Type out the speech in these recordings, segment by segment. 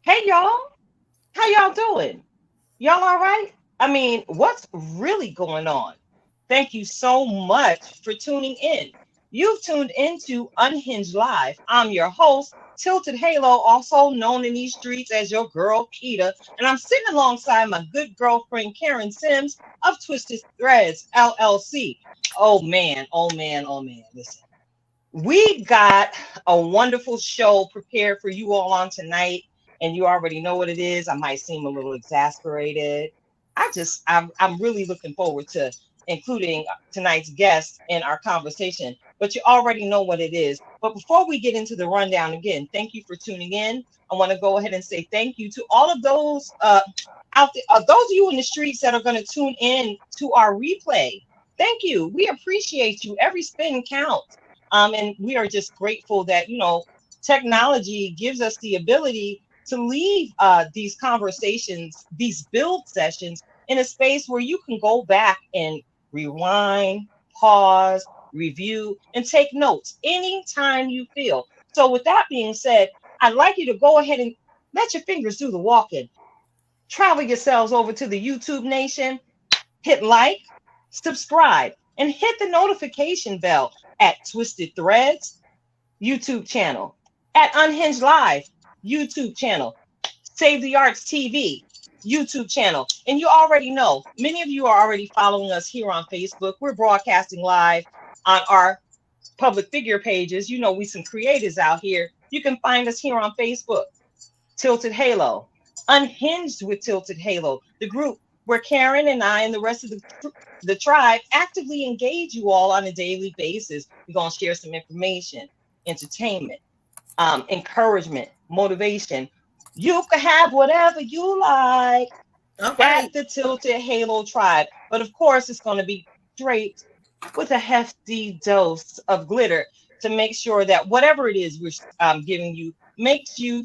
Hey y'all, how y'all doing? Y'all all right? I mean, what's really going on? Thank you so much for tuning in. You've tuned into Unhinged Live. I'm your host, Tilted Halo, also known in these streets as your girl Keita, and I'm sitting alongside my good girlfriend Karen Sims of Twisted Threads LLC. Oh man, oh man, oh man. Listen. We got a wonderful show prepared for you all on tonight, and you already know what it is. I might seem a little exasperated. I'm really looking forward to including tonight's guest in our conversation, but you already know what it is. But before we get into the rundown again, thank you for tuning in. I want to go ahead and say thank you to all of those out there, those of you in the streets that are going to tune in to our replay. Thank you. We appreciate you. Every spin counts. And we are just grateful that, technology gives us the ability to leave these conversations, these build sessions in a space where you can go back and rewind, pause, review, and take notes anytime you feel. So, with that being said, I'd like you to go ahead and let your fingers do the walking. Travel yourselves over to the YouTube Nation, hit like, subscribe, and hit the notification bell at Twisted Threads YouTube channel, at Unhinged Live YouTube channel, Save the Arts TV YouTube channel. And you already know, many of you are already following us here on Facebook. We're broadcasting live on our public figure pages. You know, we some creators out here. You can find us here on Facebook, Tilted Halo, Unhinged with Tilted Halo, the group where Karen and I and the rest of the tribe actively engage you all on a daily basis. We're going to share some information, entertainment, encouragement, motivation. You can have whatever you like All at right. the Tilted Halo tribe. But of course, it's going to be draped with a hefty dose of glitter to make sure that whatever it is we're giving you makes you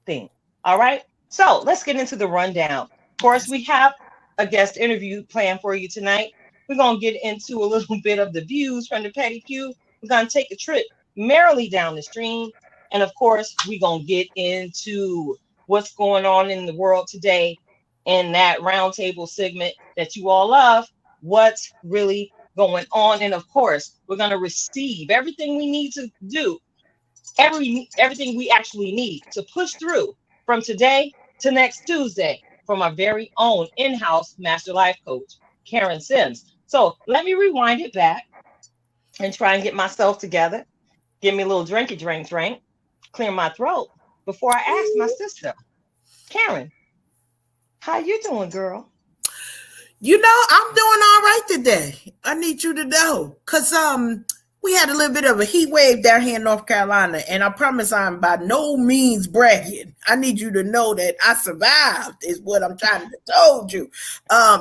think. All right. So let's get into the rundown. Of course, we have a guest interview planned for you tonight. We're going to get into a little bit of the views from the petty pew. We're going to take a trip merrily down the stream. And of course, we're going to get into what's going on in the world today in that roundtable segment that you all love. What's really going on? And of course, we're going to receive everything we need to do everything we actually need to push through from today to next Tuesday from our very own in-house master life coach, Karen Sims. So let me rewind it back and try and get myself together. Give me a little drink, clear my throat before I ask my sister, Karen, how you doing, girl? I'm doing all right today. I need you to know. Cause we had a little bit of a heat wave down here in North Carolina, and I promise I'm by no means bragging. I need you to know that I survived, is what I'm trying to told you.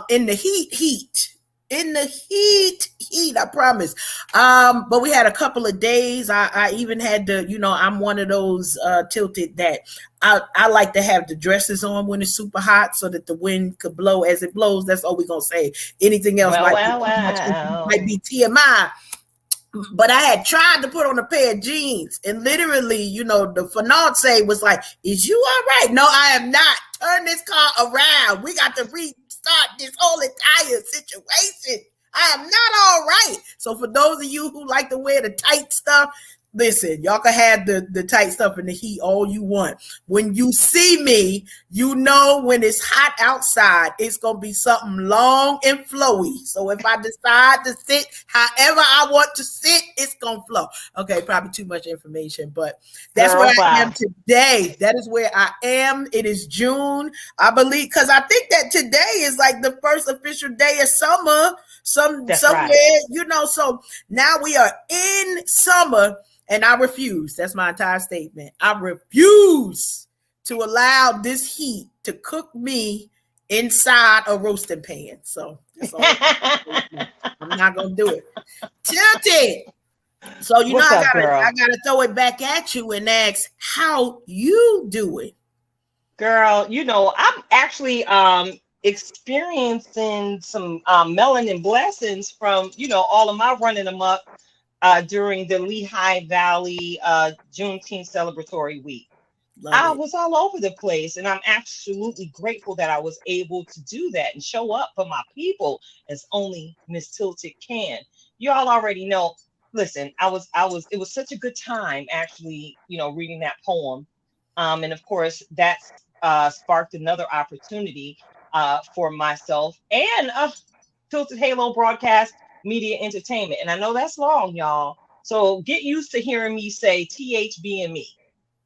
In the heat. In the heat, I promise. But we had a couple of days. I even had to, I'm one of those tilted that I like to have the dresses on when it's super hot so that the wind could blow as it blows. That's all we're gonna say. Anything else Well, might be well, too much, might well. be TMI. But I had tried to put on a pair of jeans, and literally, the fiance was like, "Is you all right?" No, I am not. Turn this car around. We got to restart this whole entire situation. I am not all right. So for those of you who like to wear the tight stuff, listen, y'all can have the tight stuff in the heat all you want. When you see me, you know when it's hot outside, it's going to be something long and flowy. So if I decide to sit however I want to sit, it's going to flow. Okay, probably too much information, but that's where Girl, I am bye. today. That is where I am. It is June, I believe, because I think that today is like the first official day of summer. That's Somewhere, right. so now we are in summer, and I refuse. That's my entire statement. I refuse to allow this heat to cook me inside a roasting pan. So that's all I'm not gonna do it. Tilted. So What's I up, gotta I girl? gotta throw it back at you and ask how you doing. Girl, I'm actually experiencing some melanin blessings from, all of my running amok during the Lehigh Valley Juneteenth celebratory week. Love I it. was all over the place, and I'm absolutely grateful that I was able to do that and show up for my people as only Miss Tilted can. You all already know. Listen, it was such a good time actually, reading that poem. And of course, that sparked another opportunity for myself and Tilted Halo Broadcast Media Entertainment. And I know that's long, y'all. So get used to hearing me say THB and me.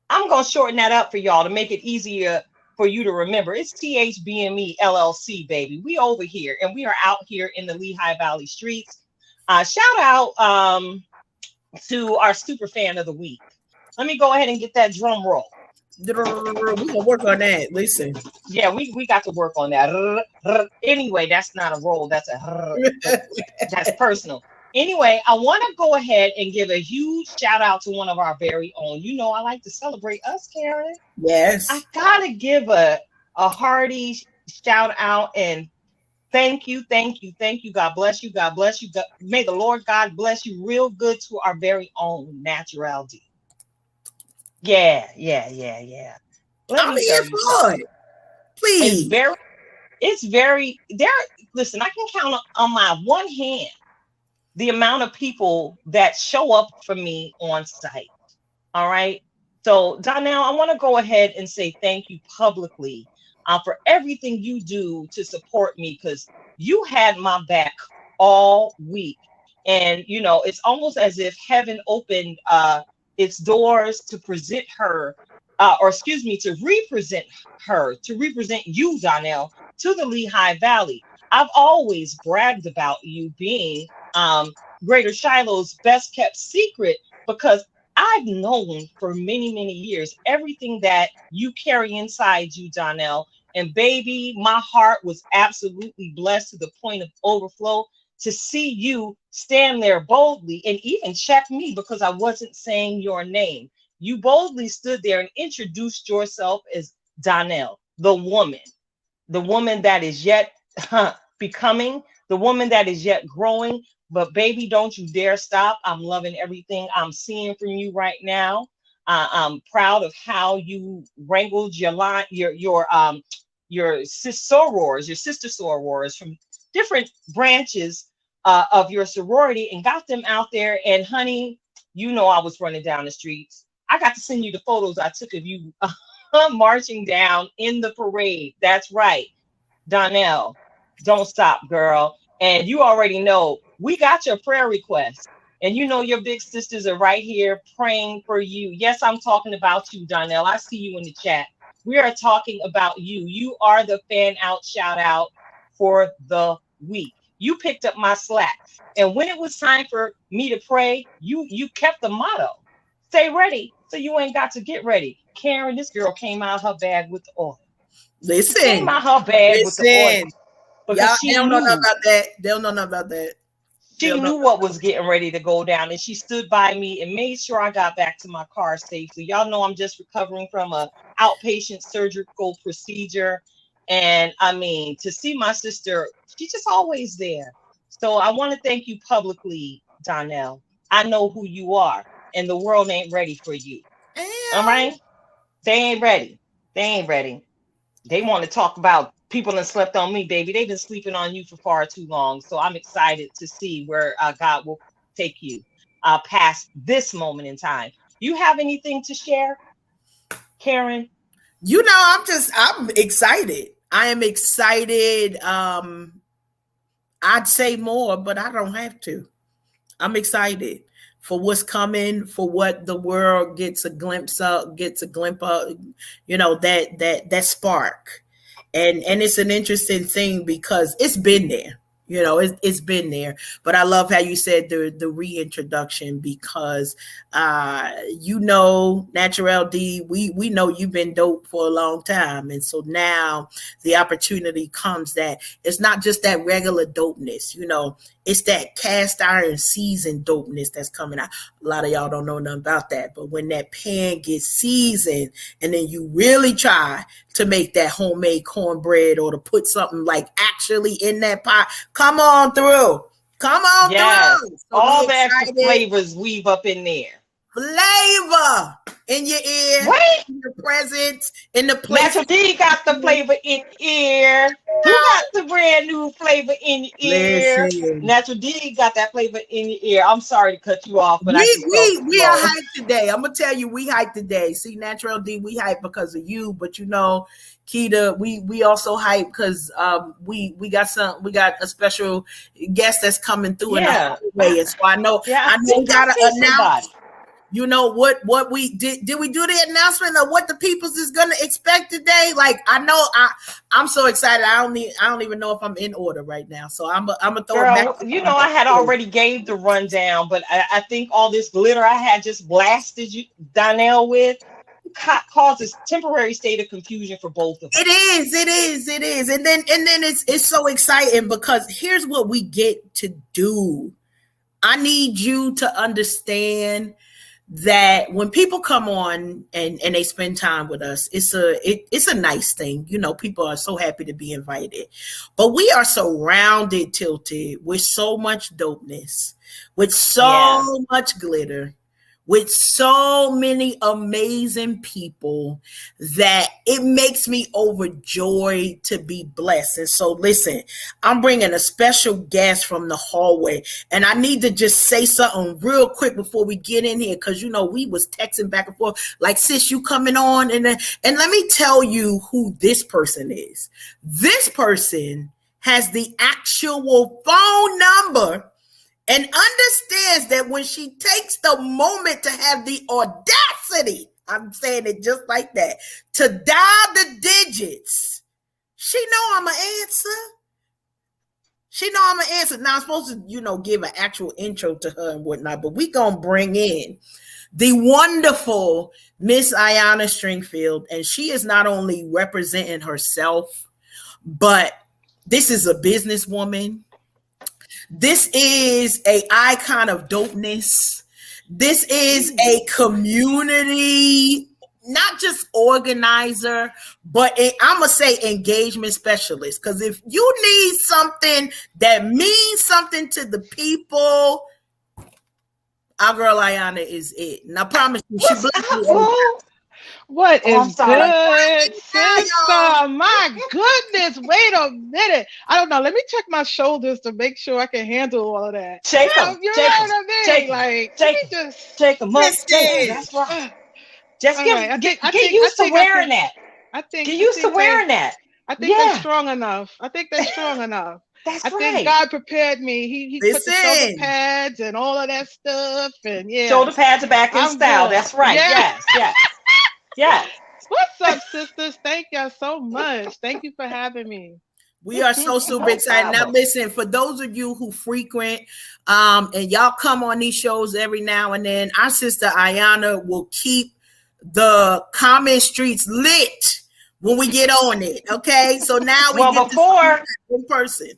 I'm going to shorten that up for y'all to make it easier for you to remember. It's THBME LLC, baby. We over here and we are out here in the Lehigh Valley streets. Shout out to our super fan of the week. Let me go ahead and get that drum roll. We're gonna work on that. Listen. Yeah, we got to work on that. Anyway, that's not a roll. That's personal. Anyway, I want to go ahead and give a huge shout out to one of our very own. You know, I like to celebrate us, Karen. I Yes. gotta give a hearty shout out and thank you, thank you, thank you. God bless you. God bless you. May the Lord God bless you real good to our very own Natural D. Yeah, yeah, yeah, yeah. Let I'm me here tell you for something. it. It's Please. very, it's very there. Listen, I can count on my one hand the amount of people that show up for me on site. All right. So, Donnell, I want to go ahead and say thank you publicly for everything you do to support me because you had my back all week. And, it's almost as if heaven opened its doors to present her, or excuse me, to represent you, Donnell, to the Lehigh Valley. I've always bragged about you being Greater Shiloh's best kept secret because I've known for many, many years everything that you carry inside you, Donnell. And baby, my heart was absolutely blessed to the point of overflow to see you stand there boldly and even check me because I wasn't saying your name. You boldly stood there and introduced yourself as Donnell, the woman that is yet becoming, the woman that is yet growing. But baby, don't you dare stop. I'm loving everything I'm seeing from you right now. I'm proud of how you wrangled your line, your sister sorors from different branches of your sorority and got them out there. And honey, I was running down the streets. I got to send you the photos I took of you marching down in the parade. That's right. Donnell, don't stop, girl. And you already know we got your prayer request. And your big sisters are right here praying for you. Yes, I'm talking about you, Donnell. I see you in the chat. We are talking about you. You are the fan out shout out for the week. You picked up my slack. And when it was time for me to pray, you kept the motto. Stay ready so you ain't got to get ready. Karen, this girl came out her bag with the oil. She came Listen. out her bag with the oil Listen. because Y'all, they don't know nothing about that. They don't know nothing about that. They she don't know knew what was getting ready to go down, and she stood by me and made sure I got back to my car safely. Y'all know I'm just recovering from a outpatient surgical procedure, and I mean to see my sister, she's just always there. So I want to thank you publicly, Donnell. I know who you are, and the world ain't ready for you. All nothing. right, they ain't ready. They ain't ready. They want to talk about people that slept on me, baby. They've been sleeping on you for far too long. So I'm excited to see where God will take you past this moment in time. You have anything to share, Karen? I'm excited. I am excited. I'd say more, but I don't have to. I'm excited for what's coming, for what the world gets a glimpse of, that spark. And it's an interesting thing because it's been there. It's been there. But I love how you said the reintroduction because Natural D, we know you've been dope for a long time. And so now the opportunity comes that it's not just that regular dopeness, it's that cast iron seasoned dopeness that's coming out. A lot of y'all don't know nothing about that. But when that pan gets seasoned and then you really try to make that homemade cornbread or to put something like actually in that pot, come on through. Come on Yes. through. So be All the extra excited. flavors weave up in there. Flavor in your ear, Wait, in your presence, in the Natural places. D got the flavor in ear. Who got the brand new flavor in your ear? Listen, Natural D got that flavor in your ear. I'm sorry to cut you off, but I we just felt we the we are flow. hyped today. I'm gonna tell you, we hyped today. See, Natural D, we hyped because of you, but you know, Keita, we also hyped because we got a special guest that's coming through in the Yeah, hallway, and so yeah. I I know we think I gotta see somebody. announce. You know what we did we do the announcement of what the peoples is gonna expect today? Like I know I'm so excited. I don't even know if I'm in order right now. So I'm gonna throw it back Girl, to you know, I had you. already gave the rundown, but I think all this glitter I had just blasted you, Donnell, with causes temporary state of confusion for both of It us. is, it is, it is. And then it's so exciting because here's what we get to do. I need you to understand that when people come on and they spend time with us, it's a nice thing. You know, people are so happy to be invited. But we are surrounded, tilted, with so much dopeness, with Yeah. so much glitter, with so many amazing people that it makes me overjoyed to be blessed. And so, listen, I'm bringing a special guest from the hallway, and I need to just say something real quick before we get in here, because you know we was texting back and forth, like, sis, you coming on, and let me tell you who this person is. This person has the actual phone number and understands that when she takes the moment to have the audacity, I'm saying it just like that, to dial the digits, she know I'm an answer. She know I'm an answer. Now I'm supposed to, you know, give an actual intro to her and whatnot, but we gonna bring in the wonderful Miss Ayanna Stringfield, and she is not only representing herself, but this is a businesswoman. This is a icon of dopeness. This is a community, not just organizer, but I'm going to say engagement specialist. Because if you need something that means something to the people, our girl Ayanna is it. And I promise you, she What's blessed up, me. boo? What Oh, I'm is sorry. good, Now, y'all. sister? My goodness, wait a minute. I don't know. Let me check my shoulders to make sure I can handle all of that. Shake them, You shake know them, what I shake mean? them, Like, let me shake them, just. shake them up, shake them. Uh, Listen, That's right. uh, Just all right. get used to I wearing can. that. I think. Get I used to think they. wearing that. I think they Yeah, strong enough. I think they strong enough. that's I think right. God prepared me. He put the shoulder listen. pads and all of that stuff. And yeah, Shoulder pads are back in I'm style. good. That's right. Yeah. Yes, yes, yes. What's up, sisters? Thank y'all so much. Thank you for having me. We are so super No excited. Now, problem. listen, for those of you who frequent and y'all come on these shows every now and then, our sister Ayanna will keep the comment streets lit when we get on it. Okay. So now we Well, get to see before her in person.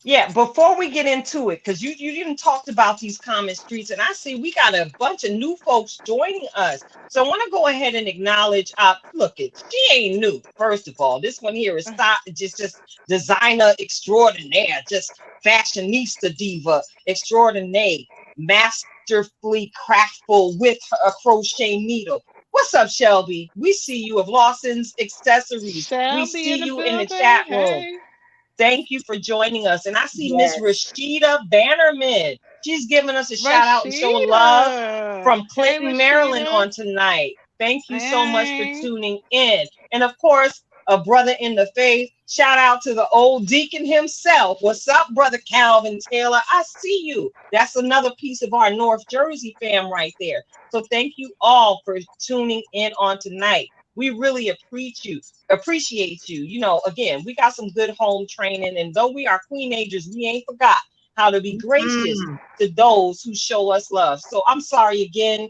Yeah, before we get into it, because you didn't talked about these comment streets, and I see we got a bunch of new folks joining us. So I want to go ahead and acknowledge. Look, she ain't new. First of all, this one here is stop, just designer extraordinaire, just fashionista diva extraordinaire, masterfully craftful with a crochet needle. What's up, Shelby? We see you of Lawson's Accessories. We Shelby see in the you in the building. chat room. Hey. Thank you for joining us. And I see Miss Yes. Rashida Bannerman. She's giving us a shout out and showing love Rashida. from Hey, Clinton, Maryland Rashida. on tonight. Thank you so much for Hey. tuning in. And of course, a brother in the faith. Shout out to the old deacon himself. What's up, brother Calvin Taylor? I see you. That's another piece of our North Jersey fam right there. So thank you all for tuning in on tonight. We really appreciate you. You know, again, we got some good home training, and though we are queenagers, we ain't forgot how to be gracious Mm, to those who show us love. So I'm sorry again,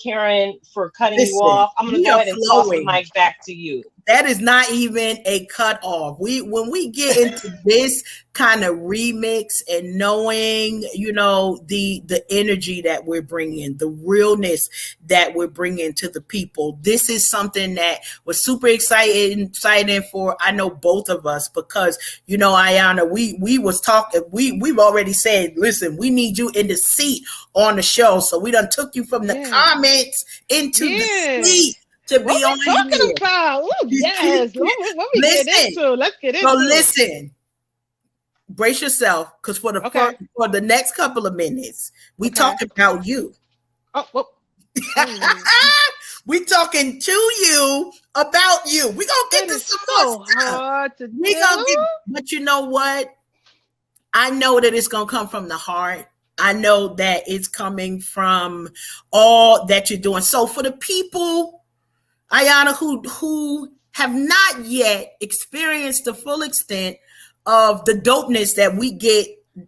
Karen, for cutting you listen, off. I'm gonna we go are ahead and toss the flowing. mic back to you. That is not even a cutoff. When we get into this kind of remix and knowing, the energy that we're bringing, the realness that we're bringing to the people, this is something that was super exciting for, I know, both of us, because Ayanna, we was talking, we've already said, listen, we need you in the seat on the show, so we done took you from the comments into the seat to be what on we talking here. about? Ooh, yes. What we Listen, get into? Let's get into so it. listen, brace yourself, because for the next couple of minutes, we talking about you. Oh, well. We talking to you about you. We gonna get to some more stuff. Hard to we gonna get, but you know what? I know that it's gonna come from the heart. I know that it's coming from all that you're doing. So for the people, Ayanna, who have not yet experienced the full extent of the dopeness that we get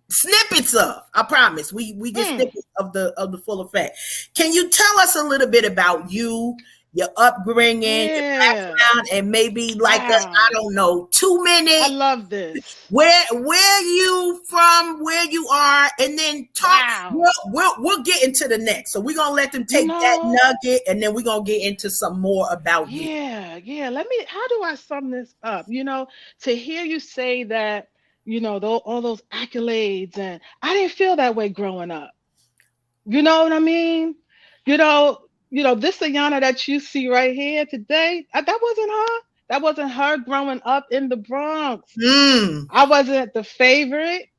snippets of, I promise, we get snippets of the full effect. Can you tell us a little bit about you, your upbringing, your background, and maybe I don't know, 2 minutes? I love this. Where you from, where you are, and then talk. We'll get into the next. So we're gonna let them take that nugget, and then we're gonna get into some more about you. Yeah. How do I sum this up? To hear you say that, all those accolades, and I didn't feel that way growing up. You know what I mean? This Ayanna that you see right here today, that wasn't her. That wasn't her growing up in the Bronx. I wasn't the favorite.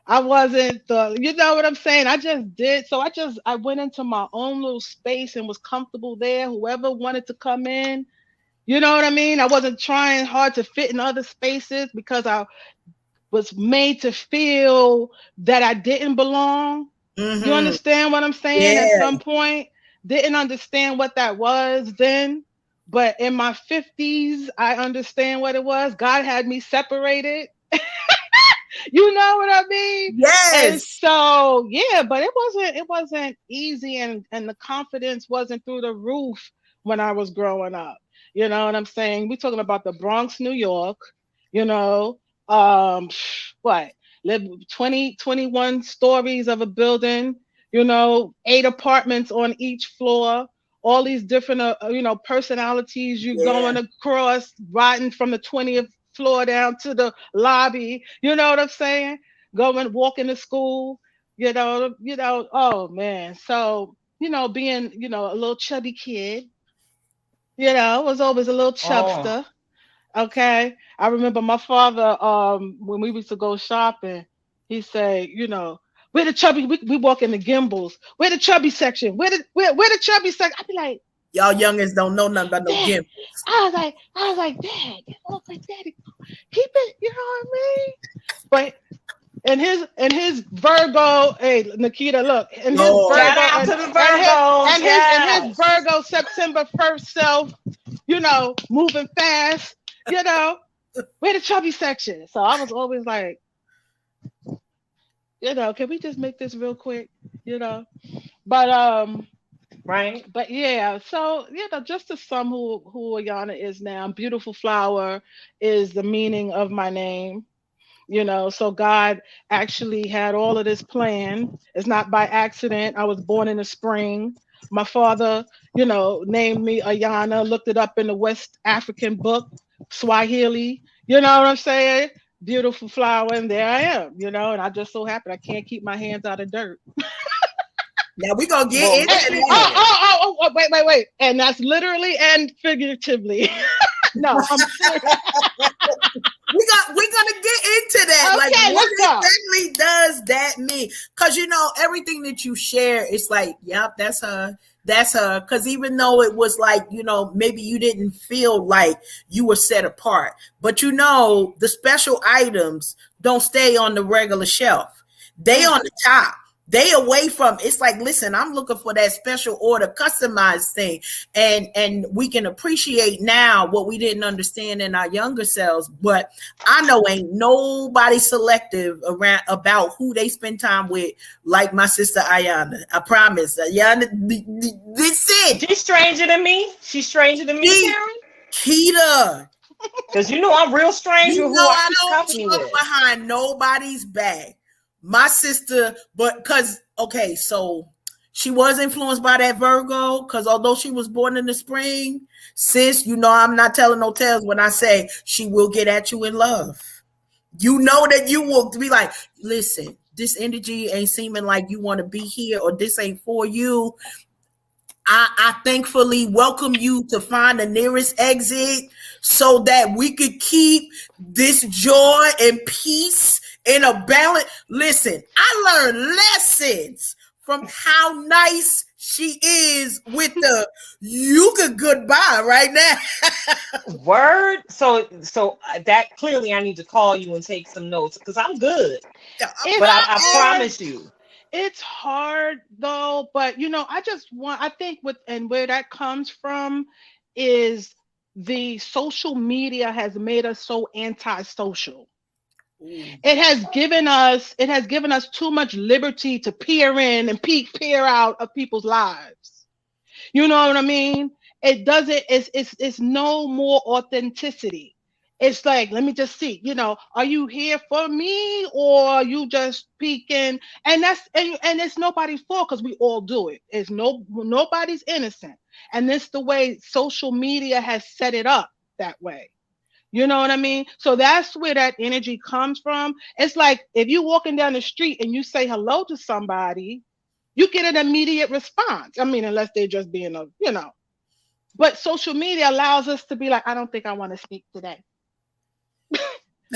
I wasn't you know what I'm saying? I just did. So I went into my own little space and was comfortable there. Whoever wanted to come in, you know what I mean? I wasn't trying hard to fit in other spaces because I was made to feel that I didn't belong. You understand what I'm saying? At some point, didn't understand what that was then. But in my 50s, I understand what it was. God had me separated. You know what I mean? Yes. And so, but it wasn't easy, and the confidence wasn't through the roof when I was growing up. You know what I'm saying? We're talking about the Bronx, New York, live 21 stories of a building, 8 apartments on each floor, all these different, personalities you going across, riding from the 20th floor down to the lobby. You know what I'm saying? Walking to school, oh man. So, being, a little chubby kid, was always a little chubster. Okay. I remember my father, when we used to go shopping, he say, where the chubby, we walk in the Gimbals. Where the chubby section? Where the chubby section? I'd be like, y'all youngins don't know nothing about no Gimbals. I was like, Dad. I was like, Daddy, keep it, you know what I mean? But and his Virgo, hey Nikita, look, and his Virgo, shout out to the Virgos, and his Virgo September 1st self, moving fast, where the chubby section. So I was always like, can we just make this real quick, but right. But so just to sum who Ayanna is now, beautiful flower is the meaning of my name. So God actually had all of this planned. It's not by accident. I was born in the spring. My father, named me Ayanna, looked it up in the West African book, Swahili. You know what I'm saying? Beautiful flower, and there I am, and I just so happen I can't keep my hands out of dirt. Now we're going to get into that. Wait. And that's literally and figuratively. No, I'm serious. We're gonna get into that. Okay, what exactly does that mean? Because everything that you share, it's like, yep, that's her. Because even though it was like, maybe you didn't feel like you were set apart, but the special items don't stay on the regular shelf. They on the top. They away from, it's like, listen, I'm looking for that special order, customized thing. And we can appreciate now what we didn't understand in our younger selves. But I know ain't nobody selective around about who they spend time with, like my sister Ayanna. I promise. Ayanna, this it. She's stranger than me. She's stranger than me, Karen. Keita. Because you know I'm real strange You with know who I I keep don't company talk with. behind nobody's back. My sister, but because okay, so she was influenced by that Virgo. Because although she was born in the spring, sis, you know I'm not telling no tales when I say she will get at you in love. You know that you will be like, listen, this energy ain't seeming like you want to be here, or this ain't for you. I thankfully welcome you to find the nearest exit so that we could keep this joy and peace in a balance. Listen, I learned lessons from how nice she is with the you could goodbye right now. Word. So that clearly I need to call you and take some notes because I'm good. It's But I hard. promise you. It's hard though, but I just want, I think with, and where that comes from is the social media has made us so antisocial. Ooh. It has given us too much liberty to peer in and peer out of people's lives. You know what I mean? It doesn't. It's no more authenticity. It's like, let me just see. Are you here for me, or are you just peeking? And it's nobody's fault because we all do it. It's nobody's innocent, and this the way social media has set it up that way. You know what I mean? So that's where that energy comes from. It's like if you walking down the street and you say hello to somebody, you get an immediate response. I mean, unless they're just being a. But social media allows us to be like, I don't think I want to speak today.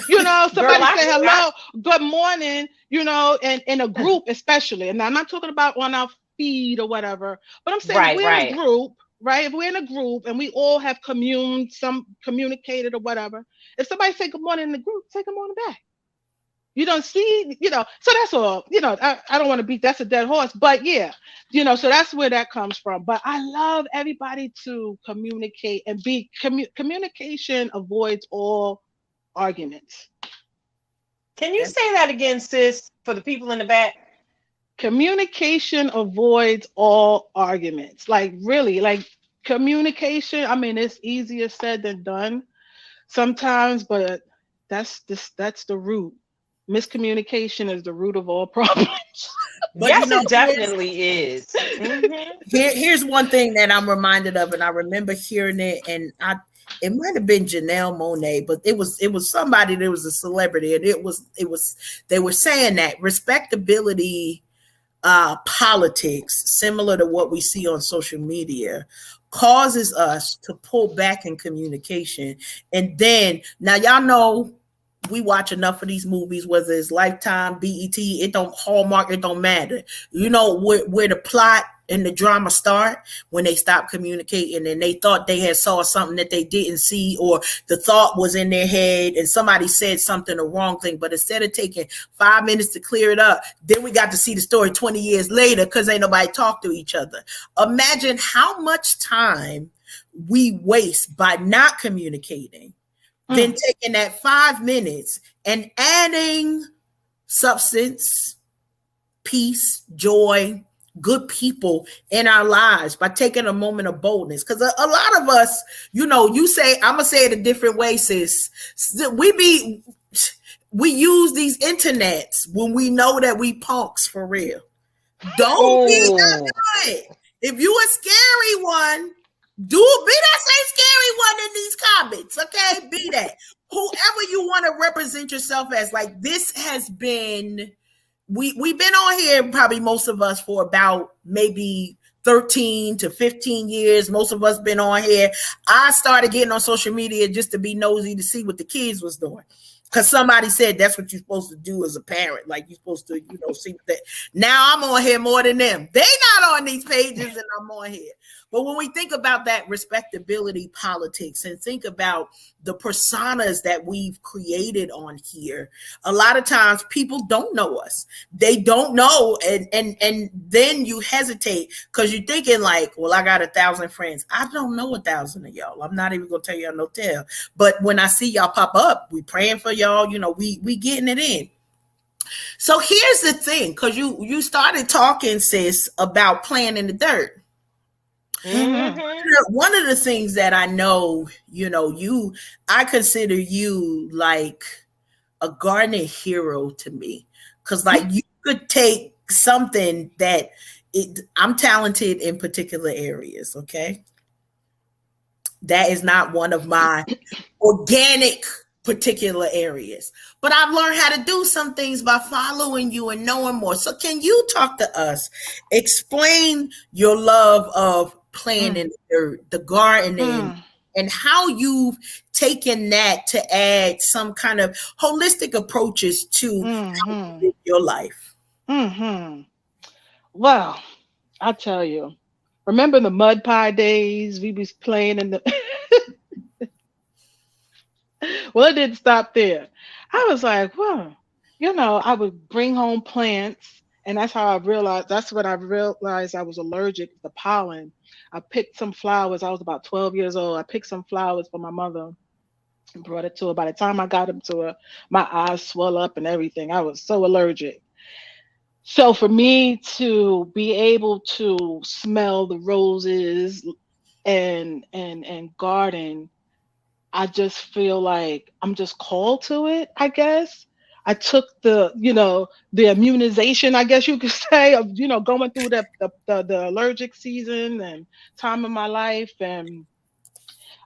Girl, Somebody say hello, good morning, and in a group especially. And I'm not talking about on our feed or whatever, but I'm saying if right, we're in a right. group, right? If we're in a group and we all have communicated or whatever, if somebody say good morning in the group, say good morning back. You don't see, so that's all. I don't want to beat, that's a dead horse, but yeah, so that's where that comes from. But I love everybody to communicate and communication avoids all arguments. Can you That's say that again, sis, for the people in the back? Communication avoids all arguments. Like, really, like, communication, I mean, it's easier said than done sometimes, but that's the root. Miscommunication is the root of all problems. but Yes, it definitely is. here's one thing that I'm reminded of, and I remember hearing it, and it might have been Janelle Monáe, but it was somebody that was a celebrity, and it was they were saying that respectability politics, similar to what we see on social media, causes us to pull back in communication. And then now y'all know we watch enough of these movies, whether it's Lifetime, BET, it don't Hallmark, it don't matter. You know where the plot and the drama start when they stop communicating and they thought they had saw something that they didn't see, or the thought was in their head and somebody said something the wrong thing, but instead of taking 5 minutes to clear it up, then we got to see the story 20 years later because ain't nobody talk to each other. Imagine how much time we waste by not communicating, then Mm. taking that 5 minutes and adding substance, peace, joy, good people in our lives by taking a moment of boldness. Because a lot of us, you say, I'm gonna say it a different way, sis. We use these internets when we know that we punks for real. Don't be Oh, that good. If you a scary one, be that same scary one in these comments, okay? Be that. Whoever you want to represent yourself as. Like, this has been, we've been on here, probably most of us, for about maybe 13 to 15 years. Most of us been on here. I started getting on social media just to be nosy to see what the kids was doing. Because somebody said that's what you're supposed to do as a parent. Like, you're supposed to, see what that. Now I'm on here more than them. They not on these pages and I'm on here. But when we think about that respectability politics and think about the personas that we've created on here, a lot of times people don't know us. They don't know. And then you hesitate because you're thinking like, well, I got 1,000 friends. I don't know 1,000 of y'all. I'm not even going to tell y'all no tale. But when I see y'all pop up, we praying for y'all. We getting it in. So here's the thing, because you started talking, sis, about playing in the dirt. Mm-hmm. Mm-hmm. One of the things that I know, I consider you like a gardening hero to me, because like you could take something that I'm talented in particular areas. Okay, that is not one of my organic particular areas, but I've learned how to do some things by following you and knowing more. So can you talk to us, explain your love of Mm, planting the gardening, mm, and how you've taken that to add some kind of holistic approaches to how you mm-hmm. live your life? Mm-hmm. Well, I tell you, remember the mud pie days? We was playing in the. Well, it didn't stop there. I was like, well, I would bring home plants, and that's how I realized. That's when I realized I was allergic to pollen. I picked some flowers. I was about 12 years old. I picked some flowers for my mother and brought it to her. By the time I got them to her, my eyes swelled up and everything. I was so allergic. So for me to be able to smell the roses and garden, I just feel like I'm just called to it, I guess. I took the immunization, I guess you could say, of going through the allergic season and time of my life, and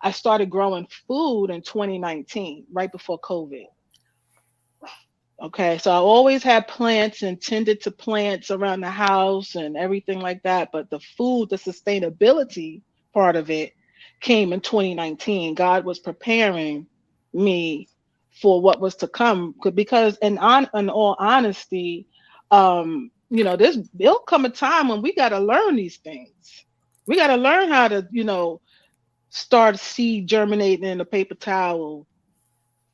I started growing food in 2019, right before COVID. Okay, so I always had plants and tended to plants around the house and everything like that. But the food, the sustainability part of it came in 2019. God was preparing me for what was to come. Because in all honesty, there'll come a time when we gotta learn these things. We gotta learn how to, start seed germinating in a paper towel,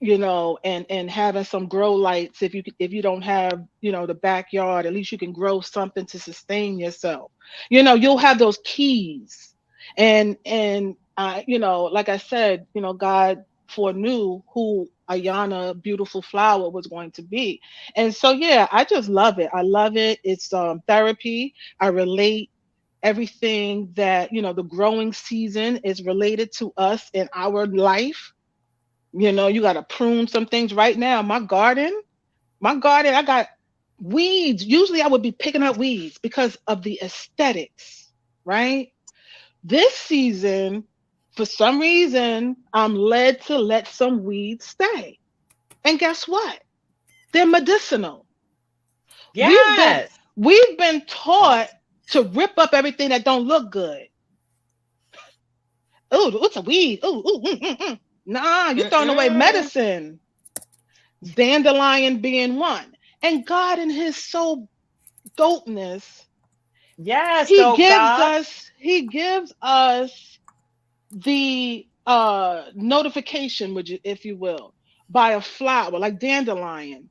and having some grow lights. If you don't have, the backyard, at least you can grow something to sustain yourself. You'll have those keys. And like I said, God foreknew who Ayanna beautiful flower was going to be. And so yeah, I just love it. I love it. It's therapy. I relate everything that, the growing season is related to us in our life. You got to prune some things right now. My garden, I got weeds. Usually I would be picking up weeds because of the aesthetics, right? This season, for some reason, I'm led to let some weeds stay. And guess what? They're medicinal. We've been Yes. we've been taught to rip up everything that don't look good. Oh, it's a weed. Oh, ooh, nah, you throwing away Mm-mm. medicine. Dandelion being one. And God in his soul dopeness, Yes, he dope gives God. us he gives us the notification, would you, if you will, by a flower like dandelion.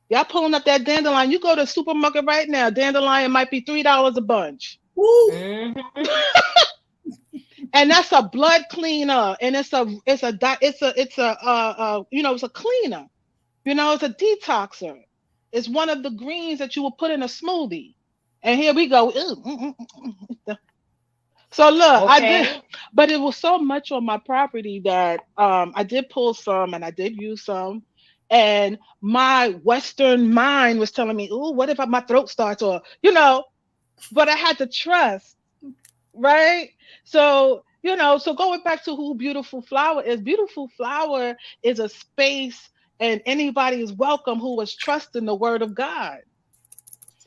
Y'all pulling up that dandelion. You go to the supermarket right now, dandelion might be $3 a bunch. Woo! Mm-hmm. And that's a blood cleaner, and it's a cleaner. It's a detoxer. It's one of the greens that you will put in a smoothie. And here we go. Ew, So look, I did, Okay. but it was so much on my property that I did pull some and I did use some. And my Western mind was telling me, "Ooh, what if my throat starts?" But I had to trust, right? So going back to who Beautiful Flower is a space, and anybody is welcome who is trusting the word of God.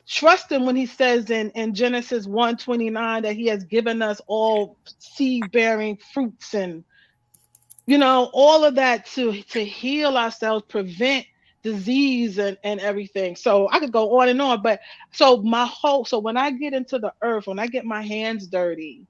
Trust him when he says in Genesis 1:29 that he has given us all seed bearing fruits, and all of that to heal ourselves, prevent disease and everything. So I could go on and on, but so when I get into the earth, when I get my hands dirty,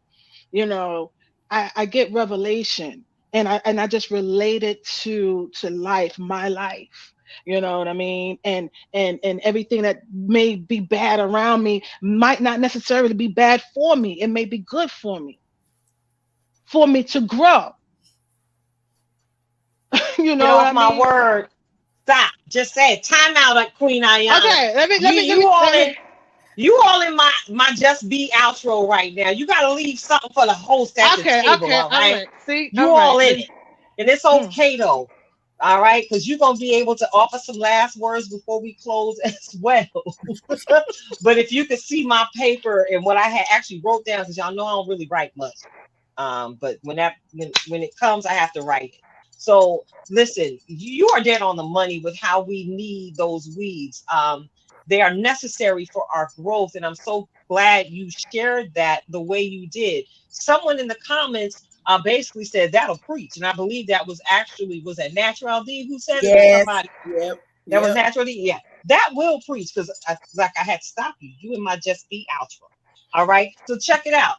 you know I get revelation, and I just relate it to life, my life. You know what I mean? And everything that may be bad around me might not necessarily be bad for me. It may be good for me to grow. You Get know what off I my mean? word. Stop. Just say it. Time out, Queen Ayana. Okay, let me let You me let you me let on me it. You all in my just be outro right now. You got to leave something for the host at the Okay, table, okay, all all right? right. See, You all all right. in it, and it's Mm. okay though, all right? Because you're gonna be able to offer some last words before we close as well. But if you could see my paper and what I had actually wrote down, because y'all know I don't really write much. But when it comes, I have to write it. So listen, you are dead on the money with how we need those weeds. They are necessary for our growth, and I'm so glad you shared that the way you did. Someone in the comments basically said that'll preach, and I believe that was that Natural D who said it or Yes. somebody Yep. that was Yep. Natural D. Yeah, that will preach because like I had to stop you. You in my just be outro. All right, so check it out.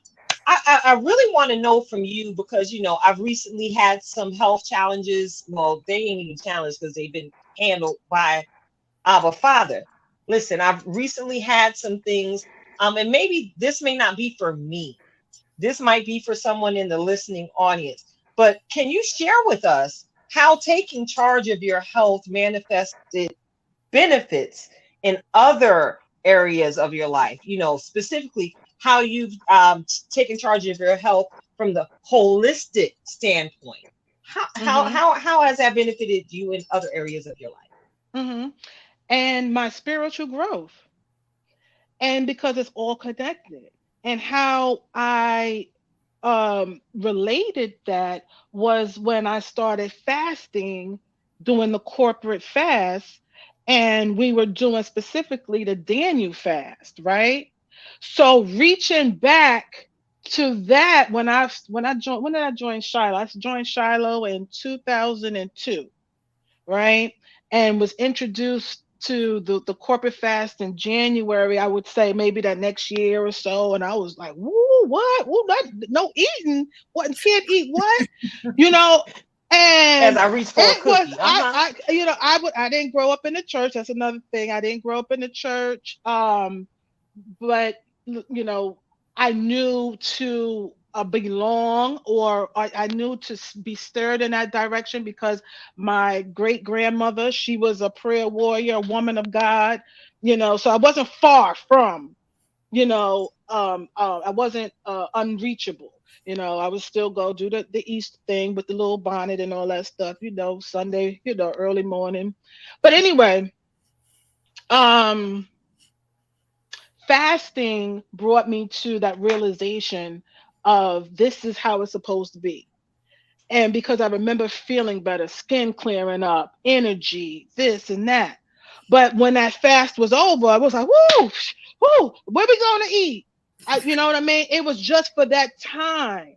I really want to know from you because I've recently had some health challenges. Well, they ain't even challenged because they've been handled by our Father. Listen, I've recently had some things, and maybe this may not be for me. This might be for someone in the listening audience. But can you share with us how taking charge of your health manifested benefits in other areas of your life? Specifically how you've taken charge of your health from the holistic standpoint. How, how, Mhm. how, how has that benefited you in other areas of your life? Mhm. And my spiritual growth, and because it's all connected, and how I related that was when I started fasting, doing the corporate fast, and we were doing specifically the Daniel fast, right? So reaching back to that, when I joined, when did I join Shiloh? I joined Shiloh in 2002, right? And was introduced to the corporate fast in January, I would say maybe that next year or so. And I was like, woo, what? Woo, not, no eating. What? Can't eat what? You know, As and I reach for a it was cookie. Uh-huh. I didn't grow up in the church. That's another thing. I didn't grow up in the church. But I knew to belong, or I knew to be stirred in that direction because my great grandmother, she was a prayer warrior, a woman of God, so I wasn't far from, I wasn't unreachable. I would still go do the East thing with the little bonnet and all that stuff, Sunday, early morning. But anyway, um, fasting brought me to that realization of this is how it's supposed to be. And because I remember feeling better, skin clearing up, energy, this and that. But when that fast was over, I was like, whoo, whoo, where we going to eat? You know what I mean? It was just for that time.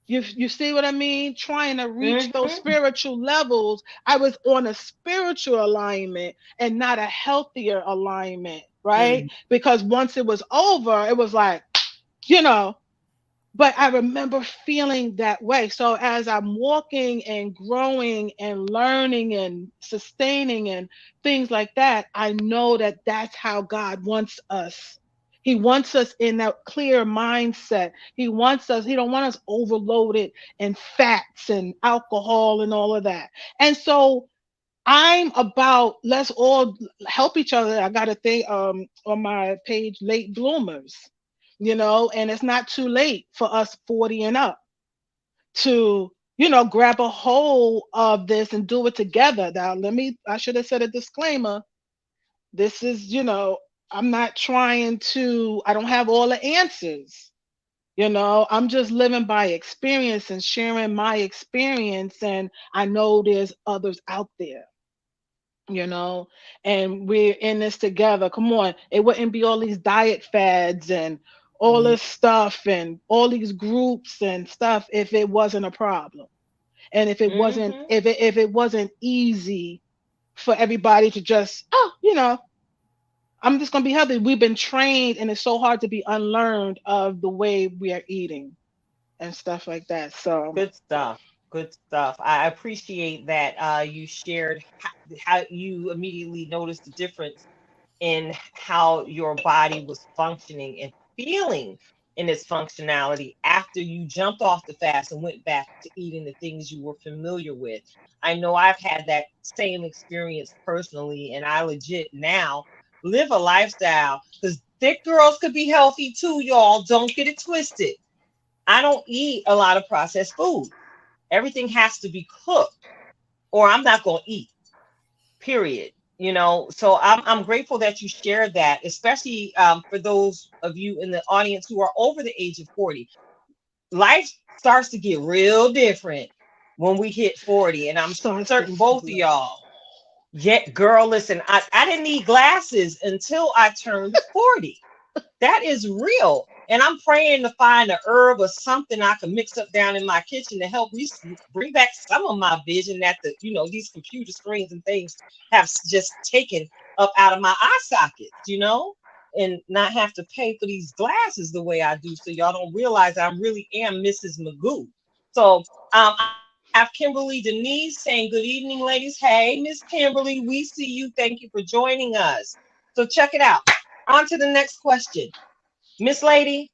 You see what I mean? Trying to reach those Mm-hmm. spiritual levels. I was on a spiritual alignment and not a healthier alignment, right? Mm. Because once it was over, it was like, you know, but I remember feeling that way. So as I'm walking and growing and learning and sustaining and things like that, I know that that's how God wants us. He wants us in that clear mindset. He don't want us overloaded in fats and alcohol and all of that. And so I'm about, let's all help each other. I got a thing on my page, late bloomers, and it's not too late for us 40 and up to, grab a hold of this and do it together. Now, I should have said a disclaimer. This is, I'm not trying to, I don't have all the answers. I'm just living by experience and sharing my experience. And I know there's others out there, you know, and we're in this together. Come on, it wouldn't be all these diet fads and all Mm. this stuff and all these groups and stuff if it wasn't a problem, and Mm-hmm. if it wasn't easy for everybody to just, oh, I'm just gonna be healthy. We've been trained, and it's so hard to be unlearned of the way we are eating and stuff like that. So, Good stuff. Good stuff. I appreciate that you shared how you immediately noticed the difference in how your body was functioning and feeling in its functionality after you jumped off the fast and went back to eating the things you were familiar with. I know I've had that same experience personally, and I legit now live a lifestyle because thick girls could be healthy too, y'all. Don't get it twisted. I don't eat a lot of processed food. Everything has to be cooked, or I'm not going to eat. Period. So I'm grateful that you shared that, especially for those of you in the audience who are over the age of 40. Life starts to get real different when we hit 40, and I'm Starts to certain both of flip. y'all. Yeah, girl, listen, I didn't need glasses until I turned 40. That is real. And I'm praying to find a herb or something I can mix up down in my kitchen to help me bring back some of my vision that these computer screens and things have just taken up out of my eye sockets, and not have to pay for these glasses the way I do. So y'all don't realize I really am Mrs. Magoo. So I have Kimberly Denise saying, good evening, ladies. Hey, Miss Kimberly, we see you. Thank you for joining us. So check it out. On to the next question. Miss Lady,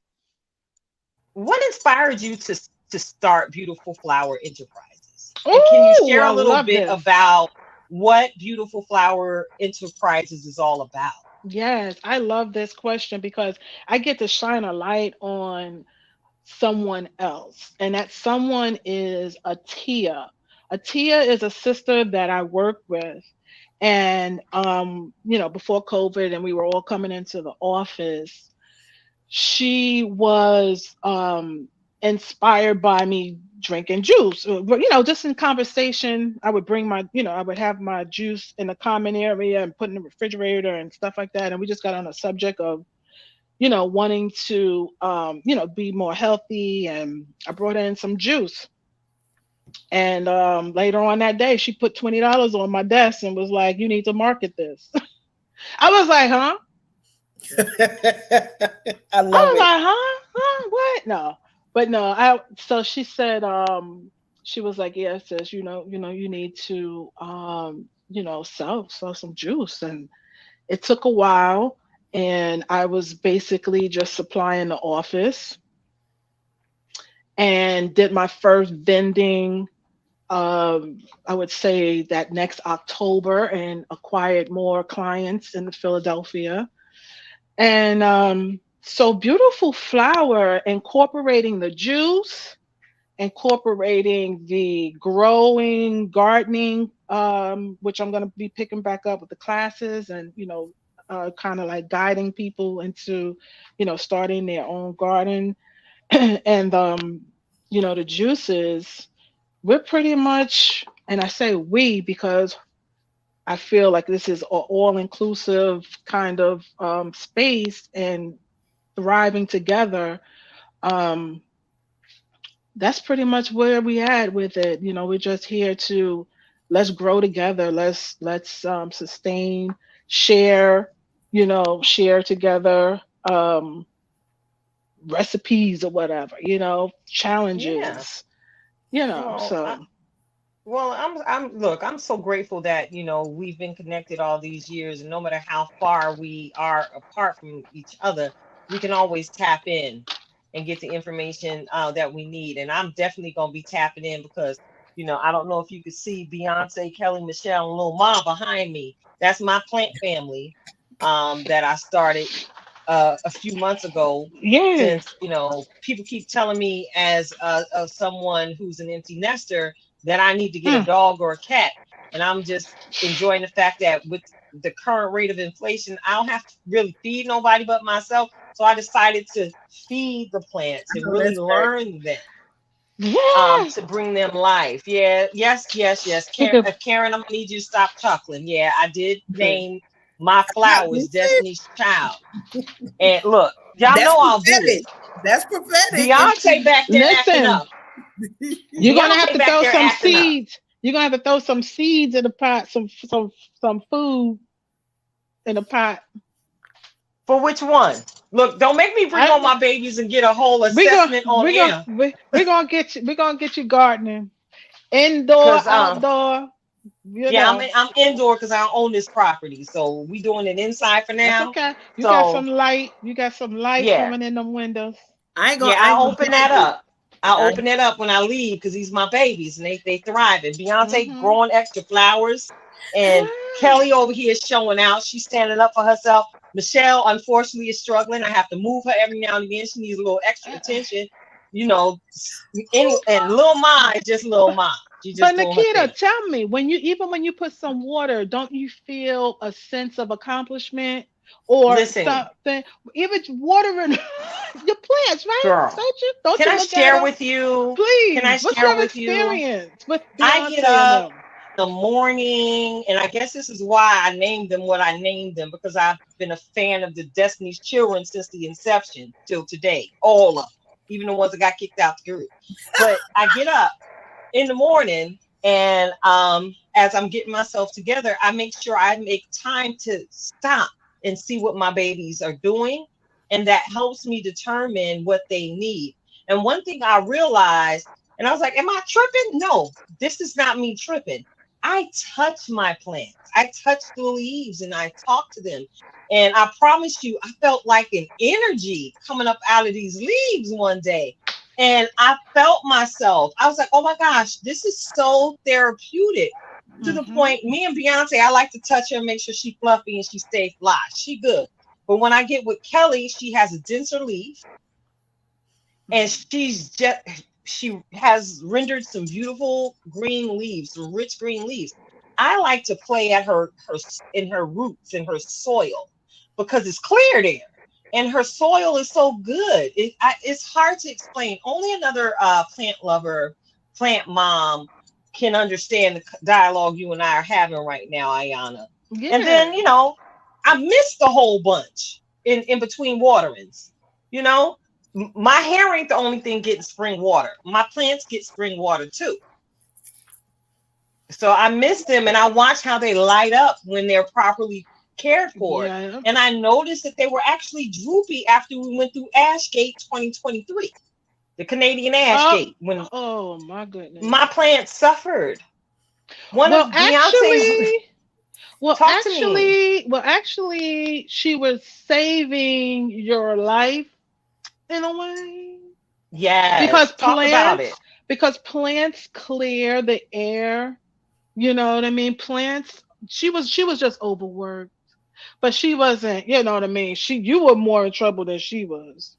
what inspired you to start Beautiful Flower Enterprises? And can you Ooh, share I a little love bit this. about what Beautiful Flower Enterprises is all about? Yes, I love this question because I get to shine a light on someone else, and that someone is a Tia. A Tia is a sister that I work with, and before COVID, and we were all coming into the office. She was inspired by me drinking juice. But just in conversation, I would bring I would have my juice in the common area and put in the refrigerator and stuff like that. And we just got on a subject of, wanting to, be more healthy. And I brought in some juice. And later on that day, she put $20 on my desk and was like, "You need to market this." I was like, "Huh?" I I love was it. like, "Huh? Huh? What?" No. But no, so she said, she was like, "Yeah, sis, you need to sell some juice." And it took a while, and I was basically just supplying the office and did my first vending, I would say that next October, and acquired more clients in Philadelphia. And so Beautiful Flower, incorporating the juice, incorporating the growing, gardening, which I'm going to be picking back up with the classes, and kind of like guiding people into, starting their own garden. And the juices, we're pretty much, and I say we because I feel like this is an all inclusive kind of space, and thriving together. Um, that's pretty much where we at with it. We're just here to, let's grow together. Let's sustain, share, share together, recipes or whatever, Yeah. challenges, Well, so I'm so grateful that we've been connected all these years, and no matter how far we are apart from each other, we can always tap in and get the information that we need. And I'm definitely gonna be tapping in because I don't know if you could see Beyonce, Kelly, Michelle, and Lil Ma behind me. That's my plant family that I started a few months ago. yeah. Since people keep telling me as someone who's an empty nester that I need to get a Mm. dog or a cat, and I'm just enjoying the fact that with the current rate of inflation, I don't have to really feed nobody but myself. So I decided to feed the plants I and know really that's right. learn them, Yes. to bring them life. Yeah, yes, yes, yes. He Karen, could. Karen, I'm gonna need you to stop chuckling. Yeah, I did Okay. name my You flowers see, Destiny's Child. And look, y'all that's know I'll do prophetic. this. That's prophetic. Beyonce back there acting Listen, up. you're gonna have Beyonce to back throw there some acting up. seeds. You're gonna have to throw some seeds in the pot, some food in the pot. For which one? Look, don't make me bring I on my babies and get a whole we go assessment on we go air. we're gonna get you gardening, indoor, Cause outdoor. yeah, I'm indoor because I own this property. So we doing it inside for That's now. okay. You got So some light. You got some light yeah. coming in them windows. Yeah, I I ain't gonna open tell that you. up. I I, open it up when I leave because these my babies and they thriving. Beyonce Mm-hmm. growing extra flowers, and Yes. Kelly over here showing out. She's standing up for herself. Michelle, unfortunately, is struggling. I have to move her every now and again. She needs a little extra attention, you know. And little Ma is just little Ma. She's But just doing her Nikita, thing. tell me, when you put some water, don't you feel a sense of accomplishment or Listen, something? Even watering your plants, right? girl, Don't you? Don't can you I look at share them? with you? Can I Please. What's share your with you? experience with I get Beyonce and up them? the morning, and I guess this is why I named them what I named them, because I've been a fan of the Destiny's Children since the inception till today, all of them, even the ones that got kicked out the group. But I get up in the morning, and as I'm getting myself together, I make sure I make time to stop and see what my babies are doing, and that helps me determine what they need. And one thing I realized, and I was like, am I tripping? No, this is not me tripping. I touch my plants, I touch the leaves, and I talk to them. And I promise you, I felt like an energy coming up out of these leaves one day. And I felt myself. I was like, oh my gosh, this is so therapeutic, to the Mm-hmm. point. Me and Beyonce, I like to touch her and make sure she's fluffy and she stays fly. She good. But when I get with Kelly, she has a denser leaf, and she has rendered some beautiful green leaves, some rich green leaves. I like to play at her in her roots in her soil, because it's clear there, and her soil is so good. It's hard to explain. Only another plant lover, plant mom, can understand the dialogue you and I are having right now, Ayanna. And then, Yeah. I missed a whole bunch in between waterings. You know, my hair ain't the only thing getting spring water. My plants get spring water too. So I miss them, and I watch how they light up when they're properly cared for. Yeah. And I noticed that they were actually droopy after we went through Ashgate 2023, the Canadian Oh, Ashgate, when oh my goodness. my plants suffered. One of Well, Beyonce's, talk to me. she was saving your life in a way because Yes, talk about plants it. because plants clear the air. You know what I mean? Plants. She was just overworked, but she wasn't. You know what I mean? You were more in trouble than she was.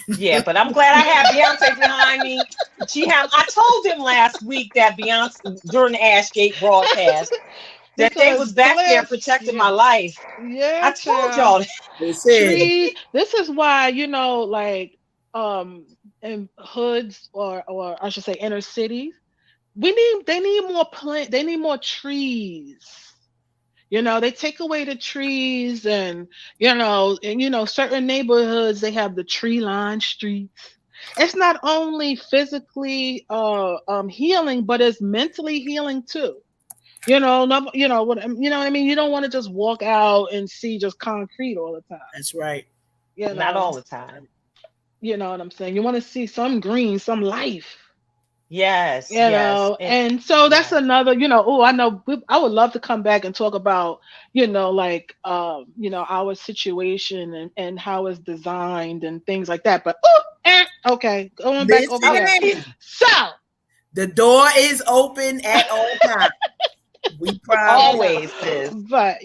Yeah, but I'm glad I have Beyonce behind me. I told them last week that Beyonce, during the Ashgate broadcast, that they Because was back there plants, protecting my yeah, life. I yeah, told child. y'all that. They said Trees. This is why, like um in hoods, or I should say inner cities, they need more they need more trees. They take away the trees, and certain neighborhoods, they have the tree lined streets. It's not only physically healing, but it's mentally healing too. What I mean? You don't want to just walk out and see just concrete all the time. that's right. You Not know, all the time. you know what I'm saying? You want to see some green, some life. Yes, yes, And so that's yes. another, oh, I know, I would love to come back and talk about, like, our situation, and how it's designed and things like that. But, okay, going back over Oh, there. Listen, So, the door is open at all times. We promise. always, sis. but,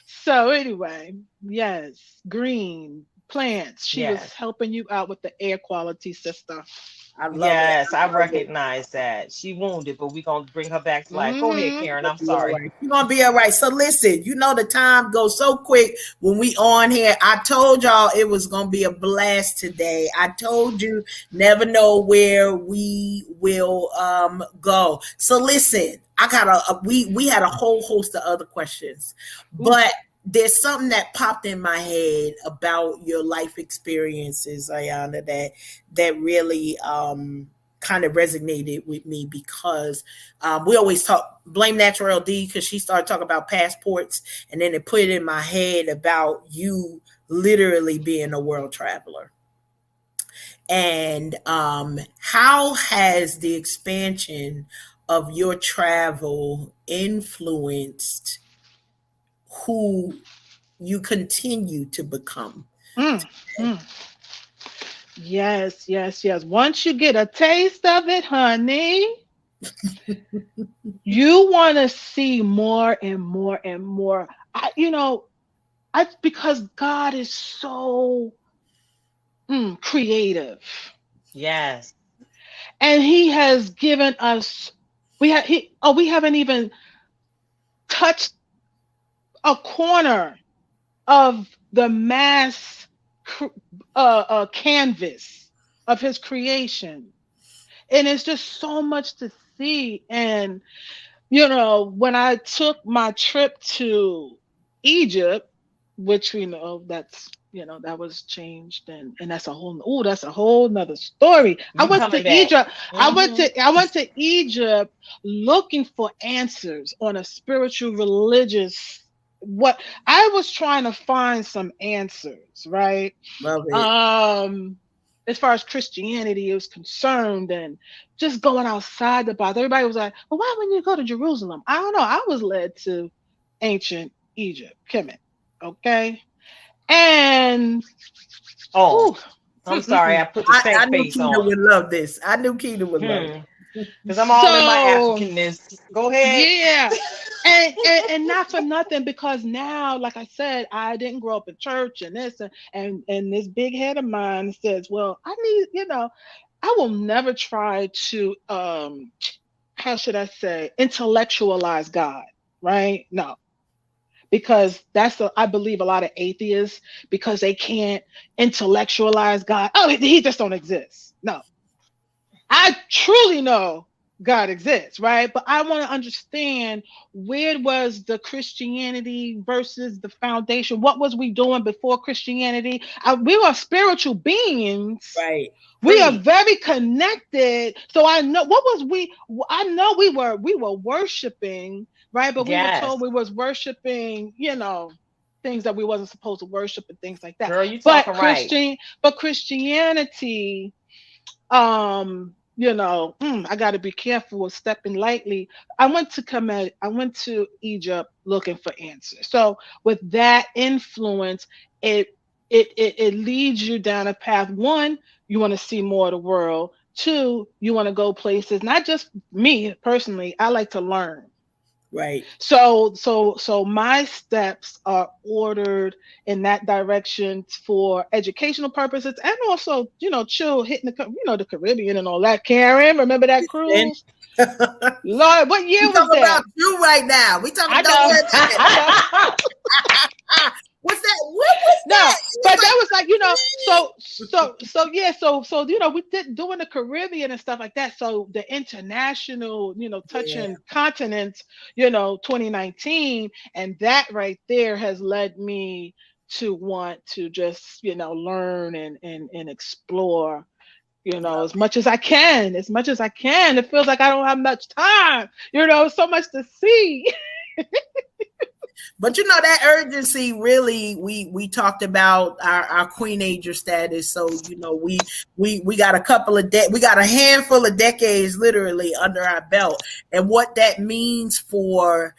so anyway, yes, green plants. She was Yes. helping you out with the air quality system. I love it. Yes, I I love it. recognize that. She wounded, but we're gonna bring her back to life. Go ahead, Hmm. Karen. Gonna I'm be all sorry. right. You're gonna be all right. So listen, the time goes so quick when we on here. I told y'all it was gonna be a blast today. I told you never know where we will go. So listen, I got we had a whole host of other questions, Ooh. but there's something that popped in my head about your life experiences, Ayanna, that really kind of resonated with me because we always blame Natural LD because she started talking about passports, and then it put it in my head about you literally being a world traveler. And how has the expansion of your travel influenced who you continue to become? Mm, mm. Yes, yes, yes. Once you get a taste of it, honey, you want to see more and more and more. I, you know, I because God is so creative, Yes. and He has given us. We haven't even touched a corner of the mass canvas of His creation, and it's just so much to see. And when I took my trip to Egypt, which we know that was changed, and that's a whole nother story. I You went coming to back. Egypt. Hmm. I went to Egypt looking for answers on a spiritual religious what I was trying to find some answers, right? Love it. um as far as Christianity is concerned, and just going outside the box. Everybody was like, well, why wouldn't you go to Jerusalem? I don't know. I was led to ancient Egypt, Kemet. Okay. And Oh, ooh, I'm sorry. I mm-mm-mm. put the I stank knew face Keita on. would love this. I knew Keita would love Hmm. it. Because I'm all in my So Africanness. Go ahead. yeah. And not for nothing, because now, like I said, I didn't grow up in church and this, and this big head of mine says, well, I need, I will never try to how should I say, intellectualize God, right? No, because I believe a lot of atheists, because they can't intellectualize God. Oh, he just don't exist. No, I truly know God exists, right? But I want to understand, where was the Christianity versus the foundation? What was we doing before Christianity? We were spiritual beings. Right. We are Free. very connected. So I know what was we. I know we were worshiping, right? But we were told Yes. we was worshiping, things that we wasn't supposed to worship and things like that. Girl, you But talking right. Christianity, I got to be careful with stepping lightly. I went to Egypt looking for answers. So with that influence, it it leads you down a path. One, you want to see more of the world. Two, you want to go places. Not just me personally, I like to learn. Right. So my steps are ordered in that direction for educational purposes, and also, chill, hitting the Caribbean and all that. Karen, remember that And cruise? Lord, what year we was talking about that? you right now. We talking. I Don't know, worry about that. I know. Ah, what's that? What was No, that? It was but that like was like, yeah, so we did doing the Caribbean and stuff like that. So the international, yeah. touching continents, 2019, and that right there has led me to want to just, learn and explore, as much as I can, as much as I can. It feels like I don't have much time, so much to see. But that urgency really, we talked about our queenager status. So we got a couple of we got a handful of decades literally under our belt, and what that means for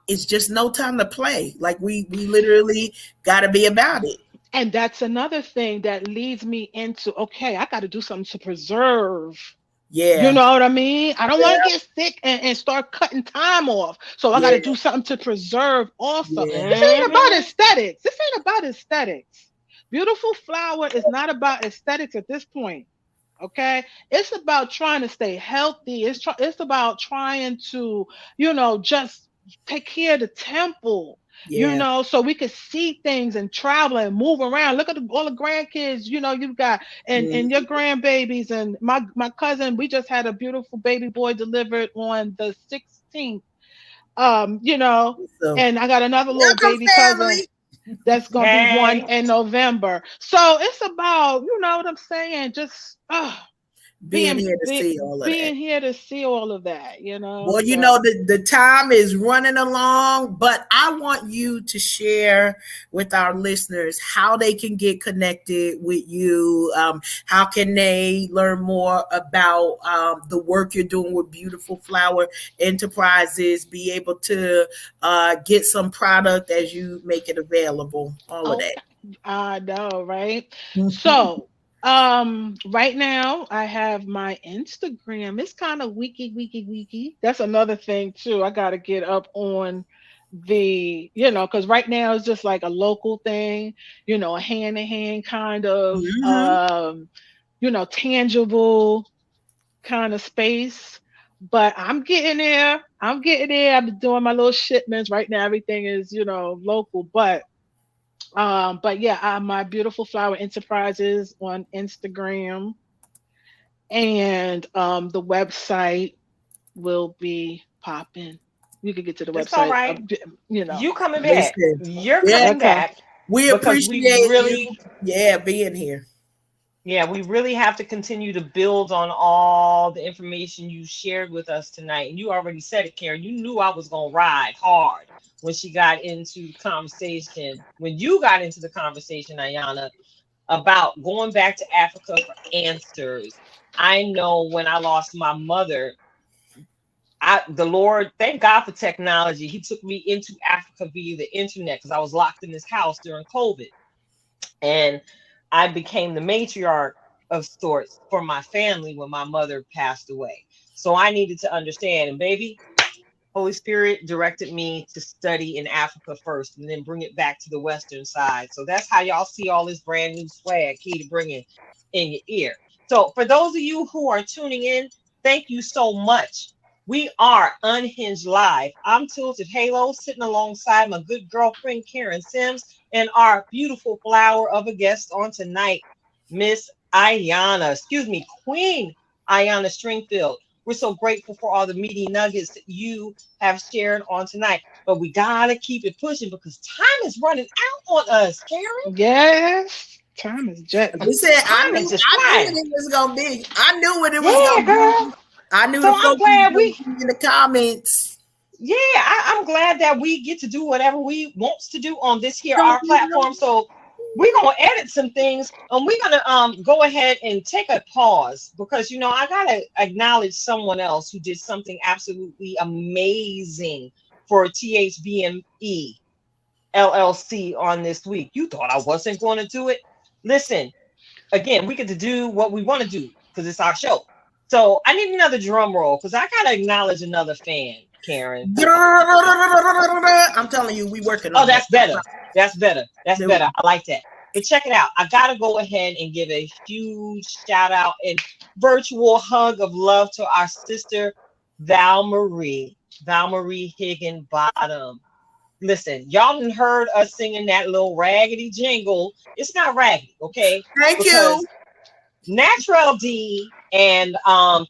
it's just no time to play. Like we literally got to be about it. And that's another thing that leads me into, okay, I got to do something to preserve. You Yeah, know what I mean? I don't want to yeah, get sick and start cutting time off. So I got to yeah, do something to preserve also. yeah, This ain't about Hmm. aesthetics. This ain't about aesthetics. Beautiful flower is not about aesthetics at this point. Okay, it's about trying to stay healthy. It's about trying to, just take care of the temple, yeah. so we could see things and travel and move around. Look at all the grandkids, you've got, and your Mhm. grandbabies, and my cousin. We just had a beautiful baby boy delivered on the 16th. You know, So and I got another little welcome, baby cousin family. that's gonna be one Hey. in November. So it's about, you know what I'm saying, just Being here to be, see all of that. being here to see all of that, Well, So the time is running along, but I want you to share with our listeners how they can get connected with you. How can they learn more about the work you're doing with Beautiful Flower Enterprises, be able to get some product as you make it available, all of oh, that. I know, right? So right now I have my Instagram. It's kind of weaky. That's another thing too. I gotta get up on because right now it's just like a local thing, a hand in hand kind of, Mm-hmm. tangible kind of space. But I'm getting there. I'm getting there. I'm doing my little shipments right now. Everything is, local. But yeah, my beautiful flower enterprises on Instagram, and the website will be popping. You can get to the It's all website, right. you know. You coming back. Listen, You're yeah, coming Okay. back we because we appreciate you. really, Yeah, being here. yeah, we really have to continue to build on all the information you shared with us tonight. And you already said it, Karen. You knew I was going to ride hard when she got into the conversation, when you got into the conversation, Ayanna, about going back to Africa for answers. I know when I lost my mother, the Lord, thank God for technology. He took me into Africa via the internet because I was locked in this house during COVID. And I became the matriarch of sorts for my family when my mother passed away. So I needed to understand. And baby, Holy Spirit directed me to study in Africa first and then bring it back to the Western side. So that's how y'all see all this brand new swag, Key, to bring in your ear. So for those of you who are tuning in, thank you so much. We are Unhinged Live. I'm Tilted Halo, sitting alongside my good girlfriend, Karen Sims, and our beautiful flower of a guest on tonight, Miss Ayanna, Queen Ayanna Stringfield. We're so grateful for all the meaty nuggets that you have shared on tonight. But we gotta keep it pushing because time is running out on us, Karen. Yes. Time is jet. We said Time is just I knew flying. what it was gonna be. I knew what it was Yeah, gonna girl. be. I knew So the I'm folks was glad gonna we, be in the comments. yeah, I'm glad that we get to do whatever we wants to do on this here our platform. So we're gonna edit some things, and we're gonna go ahead and take a pause because I gotta acknowledge someone else who did something absolutely amazing for THBME LLC on this week. You thought I wasn't going to do it? Listen, again, we get to do what we want to do because it's our show. So I need another drum roll because I gotta acknowledge another fan, Karen. I'm telling you, we working Oh, on it. that's better. That's better. That's There we better. go. I like that. But check it out. I gotta go ahead and give a huge shout out and virtual hug of love to our sister Val Marie, Val Marie Higginbottom. Listen, y'all done heard us singing that little raggedy jingle. It's not raggedy, okay? Thank you. Because Natural D and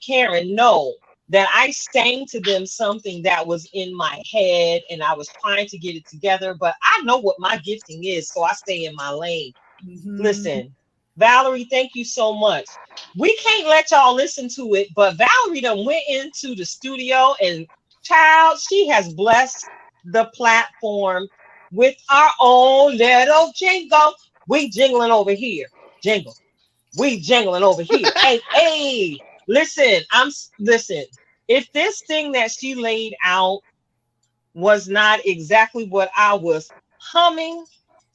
Karen know that I sang to them something that was in my head and I was trying to get it together, but I know what my gifting is, so I stay in my lane. Mm-hmm. Listen, Valerie, thank you so much. We can't let y'all listen to it, but Valerie done went into the studio and child, she has blessed the platform with our own little jingle. We jingling over here. Jingle. We jingling over here. Hey, hey, listen, listen. If this thing that she laid out was not exactly what I was humming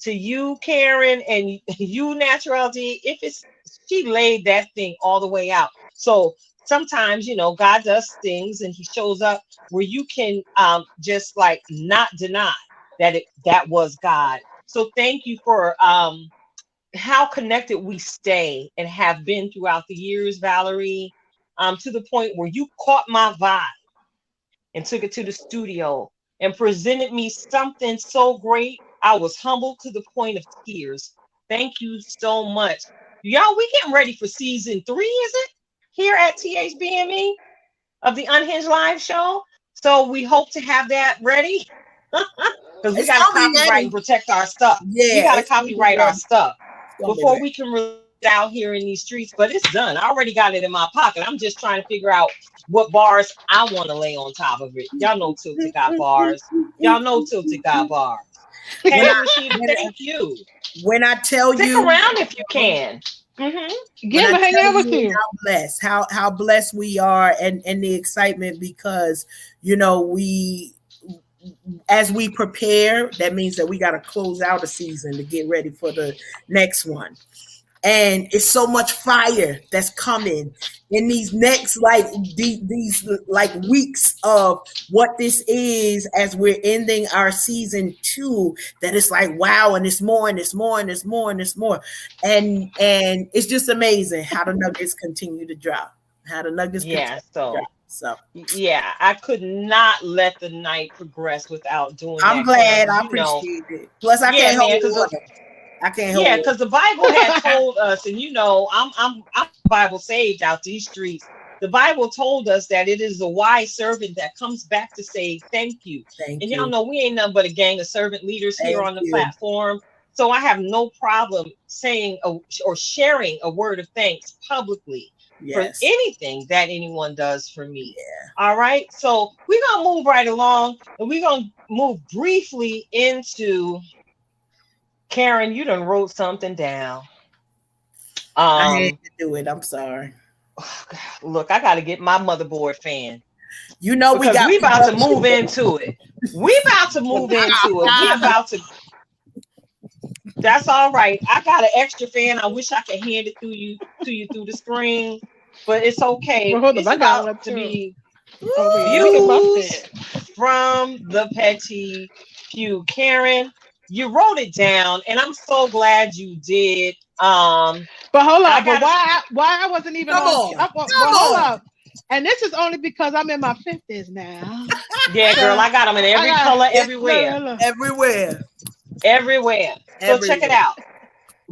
to you, Karen, and you, Naturality, if it's she laid that thing all the way out. So sometimes, God does things and he shows up where you can just like not deny that was God. So thank you for how connected we stay and have been throughout the years, Valerie, to the point where you caught my vibe and took it to the studio and presented me something so great. I was humbled to the point of tears. Thank you so much. Y'all, we getting ready for season 3, is it? Here at THBME of the Unhinged Live show. So we hope to have that ready because we It's got to gonna be copyright and ready. protect our stuff. We Yeah, got to it's gonna be copyright our ready. stuff It's gonna be before ready. we can release it out here in these streets. But it's done. I already got it in my pocket. I'm just trying to figure out what bars I want to lay on top of it. Y'all know Tilted got bars. Y'all know Tilted got bars. When Hey, I Rashida, when I, thank you. when I tell Stick you, around if you can. Mm-hmm. when Again, I to hang tell out with you you. how blessed, how blessed we are, and the excitement because we as we prepare, that means that we got to close out a season to get ready for the next one. and it's so much fire that's coming in these next these like weeks of what this is as we're ending our season 2, that it's like wow, and it's more and it's more and it's more and it's more, and it's just amazing how the nuggets continue to drop, how the nuggets continue Yeah, to drop. So yeah, I could not let the night progress without doing I'm that, Karen, glad, because I appreciate it. Plus I yeah, can't man, hold because water. I can't hold yeah, water. because the Bible had told us, and I'm Bible saved out these streets. The Bible told us that it is a wise servant that comes back to say thank you. Thank And y'all you. know we ain't nothing but a gang of servant leaders here Thank on the you. platform. So I have no problem saying or sharing a word of thanks publicly for Yes. anything that anyone does for me. All right. So we're gonna move right along, and we're gonna move briefly into Karen. You done wrote something down. I had Um, to do it. I'm sorry. look, I got to get my motherboard fan You know we because got we about to production. move into it. We about to move into it. We about to. That's all right. I got an extra fan. I wish I could hand it to you through the screen, but it's okay. Well, hold up, It's I got about one to too. be Over here. Let me get my views fan. from the petty pew. Karen, you wrote it down, and I'm so glad you did. But hold I up, but got to. why I wasn't even Come on? on. Well, Come hold on. up, and this is only because I'm in my 50s now. Yeah, girl, So I got them in I every got color, look, everywhere. look, look. Everywhere. Everywhere. So check it Everywhere. out.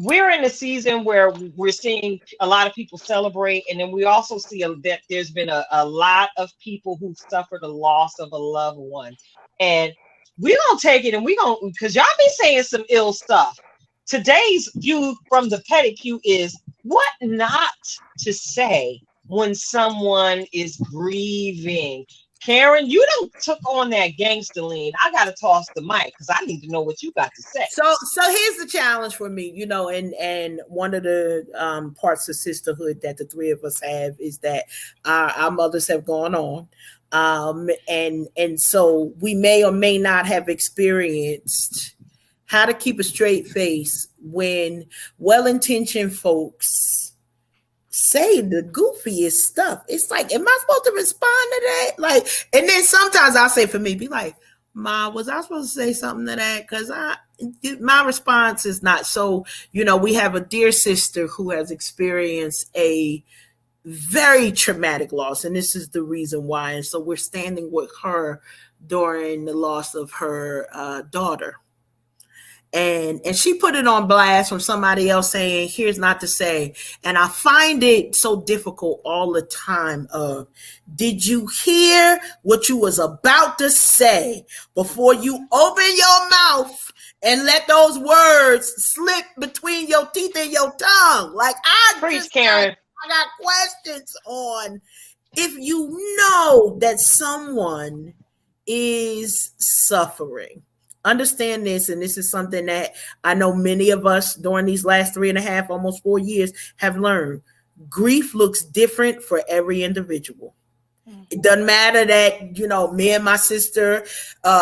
We're in a season where we're seeing a lot of people celebrate, and then we also see that there's been a lot of people who've suffered a loss of a loved one. And we're gonna take it and we're gonna, because y'all be saying some ill stuff. Today's view from the pedicure is what not to say when someone is grieving. Karen, you done took on that gangster lean. I gotta toss the mic because I need to know what you got to say. So here's the challenge for me, and one of the parts of sisterhood that the three of us have is that our mothers have gone on. And so we may or may not have experienced how to keep a straight face when well-intentioned folks say the goofiest stuff. It's like, am I supposed to respond to that? Like, and then sometimes I'll say for me, be like, Ma, was I supposed to say something to that? Because my response is not. So, we have a dear sister who has experienced a very traumatic loss, and this is the reason why. And so we're standing with her during the loss of her daughter. And she put it on blast from somebody else saying, here's not to say. And I find it so difficult all the time of, did you hear what you was about to say before you open your mouth and let those words slip between your teeth and your tongue? Like, Preach, Karen. I got questions on if you know that someone is suffering. Understand this, and this is something that I know many of us during these last 3.5, almost 4 years have learned. Grief looks different for every individual. It doesn't matter that, me and my sister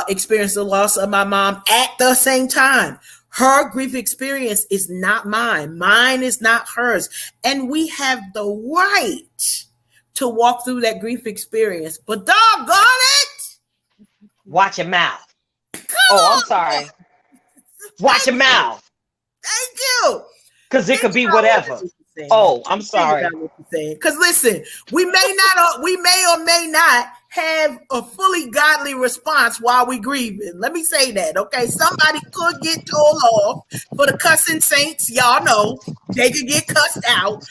experienced the loss of my mom at the same time. Her grief experience is not mine. Mine is not hers. And we have the right to walk through that grief experience. But doggone it! Watch your mouth. Come Oh, I'm on! sorry. Watch your mouth. Thank you. Because it Think could be about what whatever. you're saying. Oh, I'm Think sorry. about what you're saying. Because listen, we may or may not have a fully godly response while we grieving. Let me say that, okay? Somebody could get told off for the cussing saints. Y'all know they could get cussed out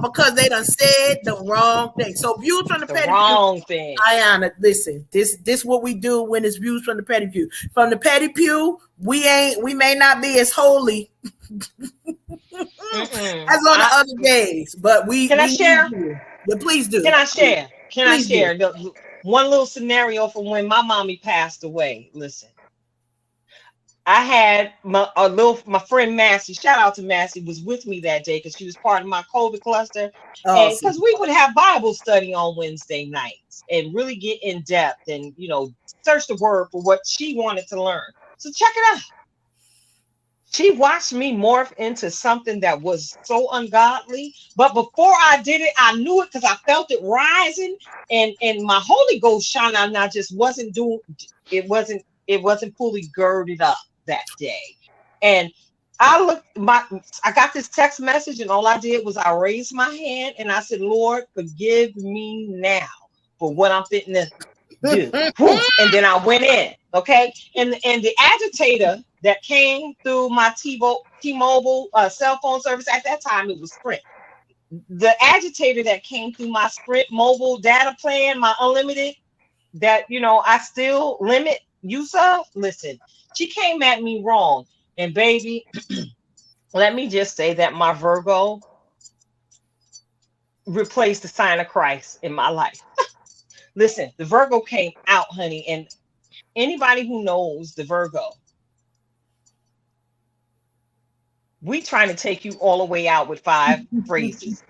because they done said the wrong thing. So views from the The petty pew. wrong thing. Ayanna, listen, this what we do when it's views from the petty pew. From the petty pew, we may not be as holy as on the other days, but we Can I share? Yeah, please do. Can I share? Can I Please share one little scenario from when my mommy passed away? Listen, I had my friend Massey. Shout out to Massey, was with me that day because she was part of my COVID cluster, and Awesome. because we would have Bible study on Wednesday nights and really get in depth and search the word for what she wanted to learn. So check it out. She watched me morph into something that was so ungodly. But before I did it, I knew it because I felt it rising, and my Holy Ghost shine on. I just wasn't doing it wasn't fully girded up that day. And I got this text message, and all I did was I raised my hand and I said, Lord, forgive me now for what I'm fitting to do. Woof. And then I went in. Okay. And the agitator that came through my T-Mobile cell phone service at that time, it was Sprint. The agitator that came through my Sprint mobile data plan, my unlimited, that I still limit use of. Listen, she came at me wrong. And baby, let me just say that my Virgo replaced the sign of Christ in my life. Listen, the Virgo came out, honey, and anybody who knows the Virgo, we trying to take you all the way out with 5 phrases.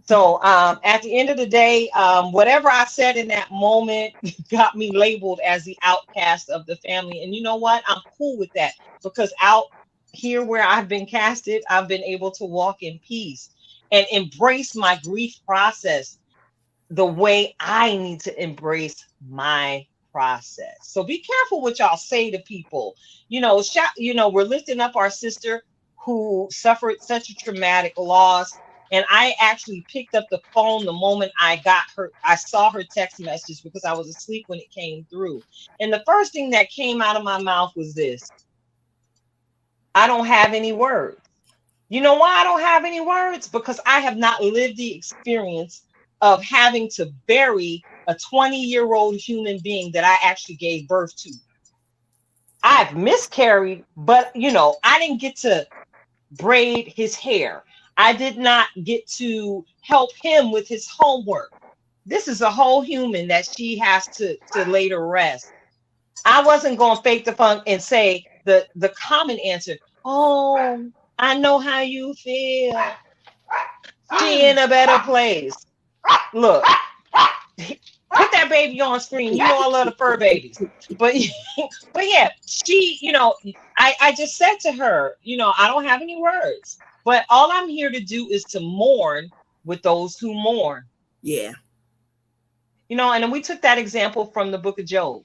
So at the end of the day, whatever I said in that moment got me labeled as the outcast of the family. And you know what? I'm cool with that, because out here where I've been casted, I've been able to walk in peace and embrace my grief process the way I need to embrace my process. So be careful what y'all say to people. We're lifting up our sister who suffered such a traumatic loss. And I actually picked up the phone the moment I saw her text message, because I was asleep when it came through. And the first thing that came out of my mouth was this: I don't have any words. You know why I don't have any words? Because I have not lived the experience of having to bury a 20-year-old human being that I actually gave birth to. I've miscarried, but I didn't get to braid his hair. I did not get to help him with his homework. This is a whole human that she has to lay to rest. I wasn't going to fake the funk and say the common answer. Oh, I know how you feel. She in a better place. Look, put that baby on screen. You know I love the fur babies. But yeah, she, I just said to her, I don't have any words. But all I'm here to do is to mourn with those who mourn. Yeah. And then we took that example from the book of Job.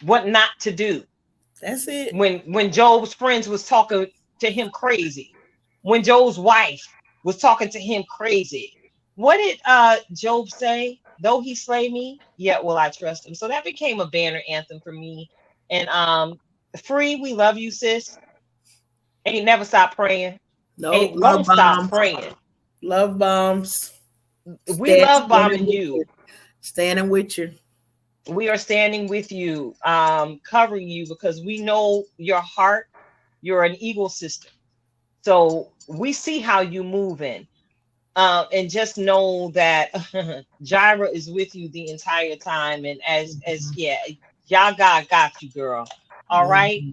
What not to do. That's it. When Job's friends was talking to him crazy. When Job's wife was talking to him crazy. What did Job say? Though he slay me, yet will I trust him. So that became a banner anthem for me. And Free, we love you, sis. Ain't never stop praying. No, Ain't gonna stop praying. Love bombs. We love bombing you. Standing with you. We are standing with you, covering you, because we know your heart. You're an eagle sister. So we see how you move in. And just know that Jireh is with you the entire time. And as y'all got you, girl. All right.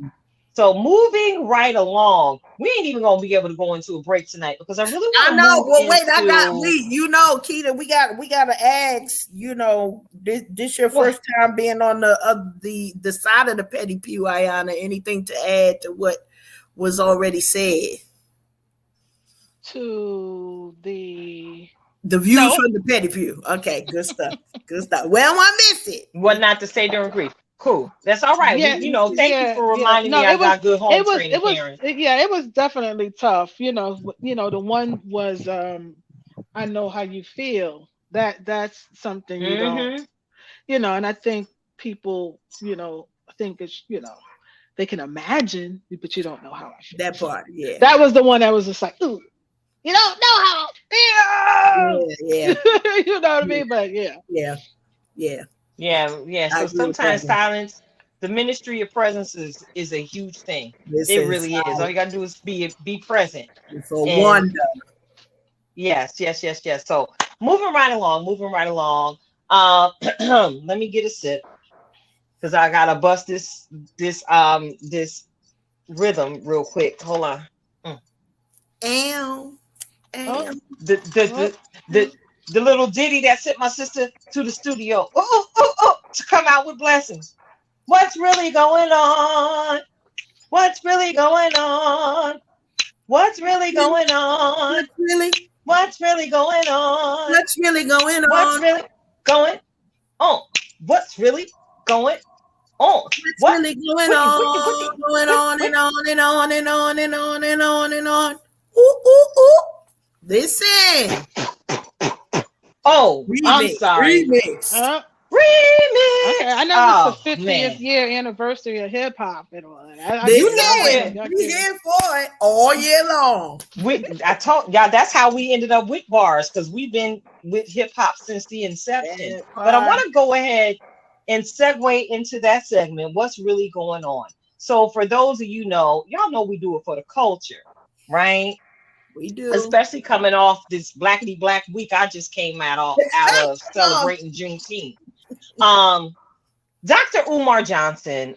So moving right along, we ain't even gonna be able to go into a break tonight, because I really want to. I know. Well, wait, Keita, we gotta ask. This your first time being on the side of the petty pew, Ayanna. Anything to add to what was already said? To the views from the petty pew. Okay, good stuff. Good stuff. Well, I miss it. What not to say during grief. Cool. That's all right. Yeah, thank you for reminding me I got good home training parents. It was definitely tough. The one was I know how you feel. That's something you don't, and I think people, think it's, they can imagine, but you don't know how I feel. That part, yeah. That was the one that was just like, ooh, you don't know how I feel. Yeah. You know what I mean? But Yeah. So sometimes silence, the ministry of presence is a huge thing. It really is. All you gotta do is be present. It's a wonder. Yes. So moving right along. Let me get a sip, because I gotta bust this rhythm real quick. Hold on. The little ditty that sent my sister to the studio to come out with blessings. What's really going on? What's really going on? What's really going on? What's really, What's really going on? what's really going What's on? really going on? What's really going on? What's What? really going Wiki, wiki, wiki, on? Going wiki, on and wiki. on and on and on and on and on and on. Ooh, ooh, ooh. Listen. Oh, I'm Remix. sorry. Remix. Uh, okay, I Remix. know it's the Oh 50th man. year anniversary of hip hop and all that. I get You it. I know get Listen. it. it. I We get it. here for it all year long. I told y'all that's how we ended up with bars because we've been with hip hop since the inception. That But I want part. to go ahead and segue into that segment. What's really going on? So for those of you know, y'all know we do it for the culture, right? We do. Especially coming off this blackety black week I just came out of Oh, celebrating Juneteenth. Um, Dr. Umar Johnson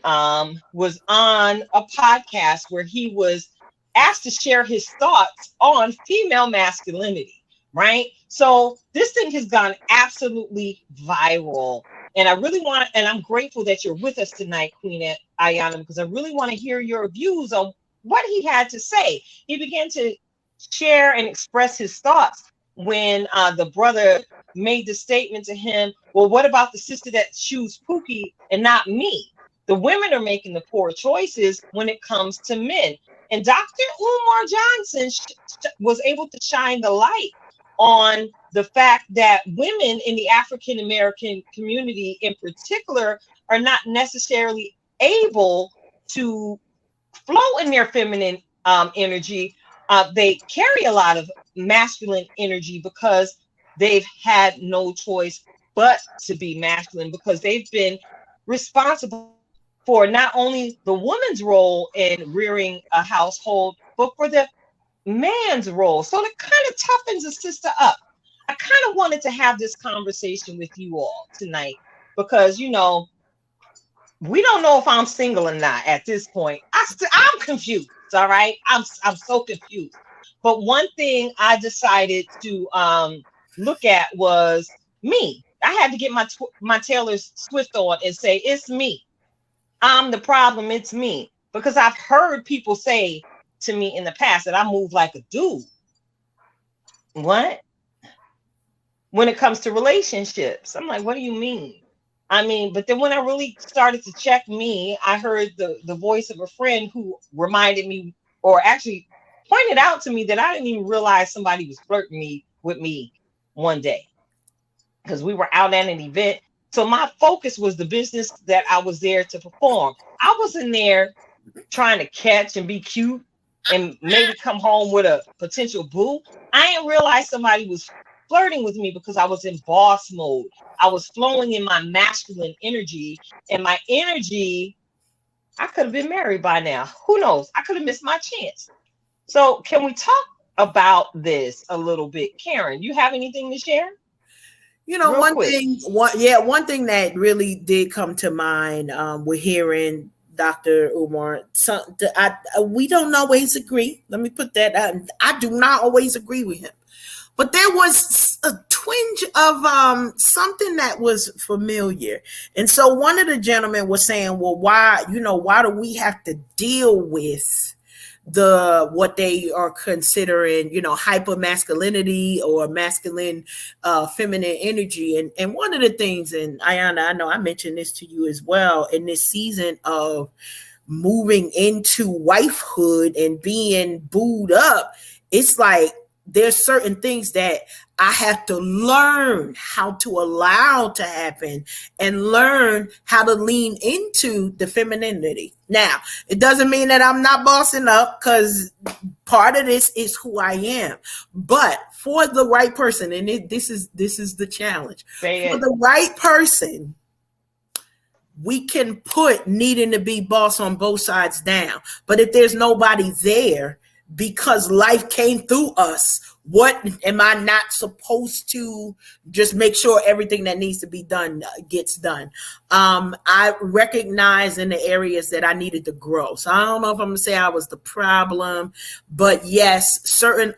was on a podcast where he was asked to share his thoughts on female masculinity, right? So this thing has gone absolutely viral. And I really want to, and I'm grateful that you're with us tonight, Queen Ayanna, because I really want to hear your views on what he had to say. He began to share and express his thoughts when the brother made the statement to him, well, what about the sister that choose Pookie and not me? The women are making the poor choices when it comes to men. And Dr. Umar Johnson was able to shine the light on the fact that women in the African American community in particular are not necessarily able to flow in their feminine energy. They carry a lot of masculine energy because they've had no choice but to be masculine because they've been responsible for not only the woman's role in rearing a household, but for the man's role. So it kind of toughens a sister up. I kind of wanted to have this conversation with you all tonight because, you know, we don't know if I'm single or not at this point. I'm confused. All right, I'm so confused. But one thing I decided to look at was me. I had to get my Taylor Swift on and say it's me. I'm the problem. It's me because I've heard people say to me in the past that I move like a dude. What? When it comes to relationships, I'm like, what do you mean? I mean, but then when I really started to check me, I heard the voice of a friend who reminded me, or actually pointed out to me that I didn't even realize somebody was flirting with me one day because we were out at an event. So my focus was the business that I was there to perform. I wasn't there trying to catch and be cute and maybe come home with a potential boo. I didn't realize somebody was flirting with me because I was in boss mode. I was flowing in my masculine energy, and my energy, I could have been married by now. Who knows? I could have missed my chance. So, can we talk about this a little bit? Karen, you have anything to share? You know, Real quick. one thing that really did come to mind with hearing Dr. Umar. We don't always agree. Let me put that out. I do not always agree with him. But there was a twinge of something that was familiar. And so one of the gentlemen was saying, well, why do we have to deal with what they are considering, hyper masculinity or masculine feminine energy? And one of the things, and Ayanna, I know I mentioned this to you as well, in this season of moving into wifehood and being booed up, it's like there's certain things that I have to learn how to allow to happen and learn how to lean into the femininity. Now, it doesn't mean that I'm not bossing up, because part of this is who I am. But for the right person, and this is the challenge. Say For it. the right person, we can put needing to be boss on both sides down. But if there's nobody there, because life came through us, what am I not supposed to just make sure everything that needs to be done gets done? I recognize in the areas that I needed to grow. So I don't know if I'm gonna say I was the problem, but yes, and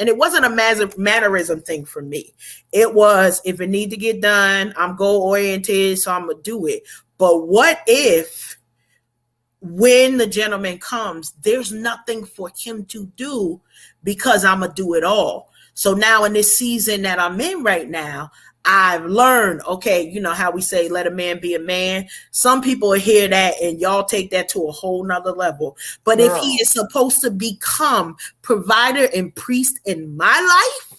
it wasn't a mannerism thing for me. It was, if it need to get done, I'm goal oriented, so I'm gonna do it. But what if when the gentleman comes, there's nothing for him to do because I'm going to do it all. So now in this season that I'm in right now, I've learned, okay, you know how we say, let a man be a man. Some people hear that and y'all take that to a whole nother level. But if he Girl. is supposed to become provider and priest in my life,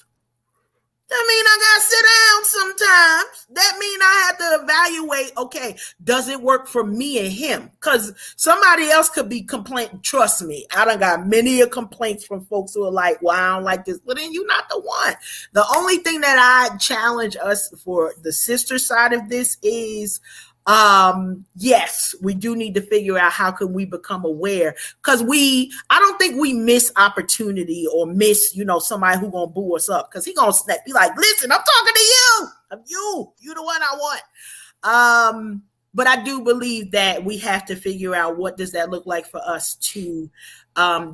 that mean I gotta sit down sometimes. That mean I have to evaluate, okay, does it work for me and him? Because somebody else could be complaining. Trust me, I done got many complaints from folks who are like, well, I don't like this. Well, then you're not the one. The only thing that I challenge us for the sister side of this is, yes, we do need to figure out how can we become aware, because I don't think we miss opportunity or miss, somebody who gonna boo us up, because he gonna snap, be like, listen, I'm talking to you, you the one I want. But I do believe that we have to figure out what does that look like for us to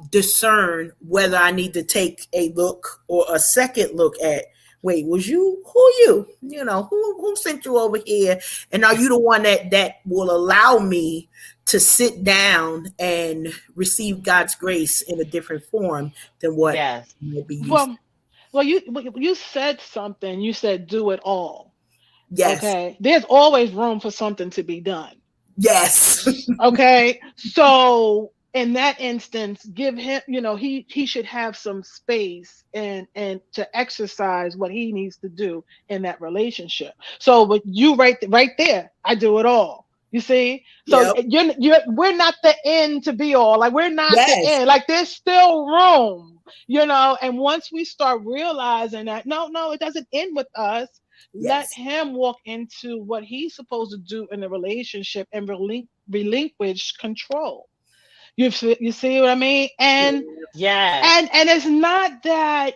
discern whether I need to take a look or a second look at, wait, was you, who sent you over here? And are you the one that will allow me to sit down and receive God's grace in a different form than what Yes. maybe you? Well, you said something. You said do it all. Yes. Okay. There's always room for something to be done. Yes. Okay. So in that instance, give him, he should have some space and to exercise what he needs to do in that relationship. So with you right there, I do it all. You see? So Yep. we're not the end to be all. Like we're not the Yes. end. Like there's still room, and once we start realizing that, no, it doesn't end with us. Let Yes. him walk into what he's supposed to do in the relationship and relinquish control. You see what I mean? And Yes. and it's not that,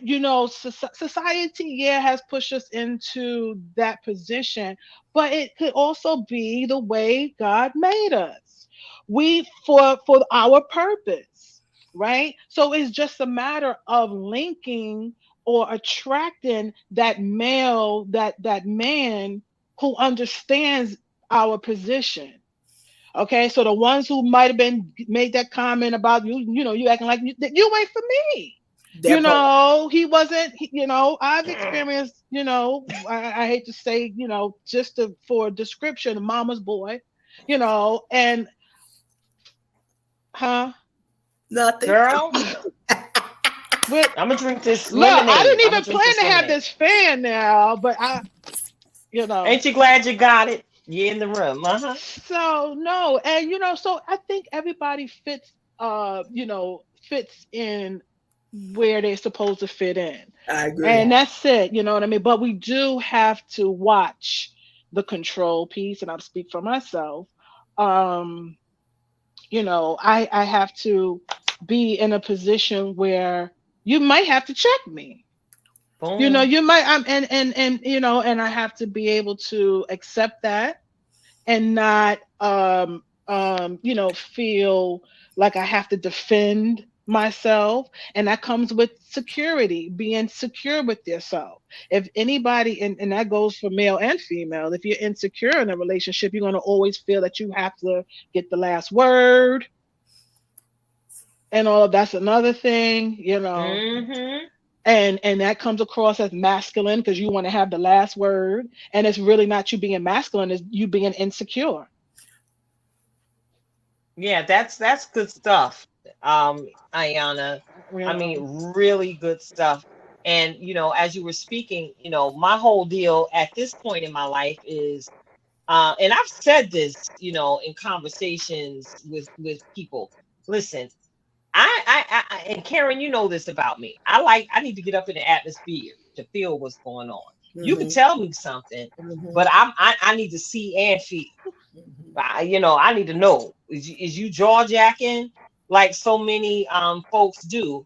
society, yeah, has pushed us into that position, but it could also be the way God made us. We for our purpose, right? So it's just a matter of linking or attracting that male, that man who understands our position. Okay, so the ones who might have been made that comment about you, you acting like you ain't for me. That part. He wasn't. I've experienced. I hate to say, for a description, mama's boy. And huh? Nothing. Girl, But I'm gonna drink this look, I lemonade. didn't I'm even gonna drink plan this to have lemonade. this fan now, but you know. Ain't you glad you got it? You in the room, uh-huh. So no, and so I think everybody fits in where they're supposed to fit in. I agree. And Yeah. that's it, you know what I mean? But we do have to watch the control piece, and I'll speak for myself. Um, I have to be in a position where you might have to check me. Boom. You might and I have to be able to accept that and not feel like I have to defend myself. And that comes with security, being secure with yourself. If anybody, and that goes for male and female, if you're insecure in a relationship, you're going to always feel that you have to get the last word and all of that's another thing. Mm-hmm. And that comes across as masculine because you want to have the last word, and it's really not you being masculine, it's you being insecure. Yeah, that's good stuff. Ayanna. I Yeah. mean, really good stuff. And as you were speaking, my whole deal at this point in my life is and I've said this, in conversations with people. Listen, and Karen, you know this about me. I need to get up in the atmosphere to feel what's going on. You could Mm-hmm. tell me something, Mm-hmm. but I need to see and feel. Mm-hmm. I need to know, is you jaw jacking like so many folks do?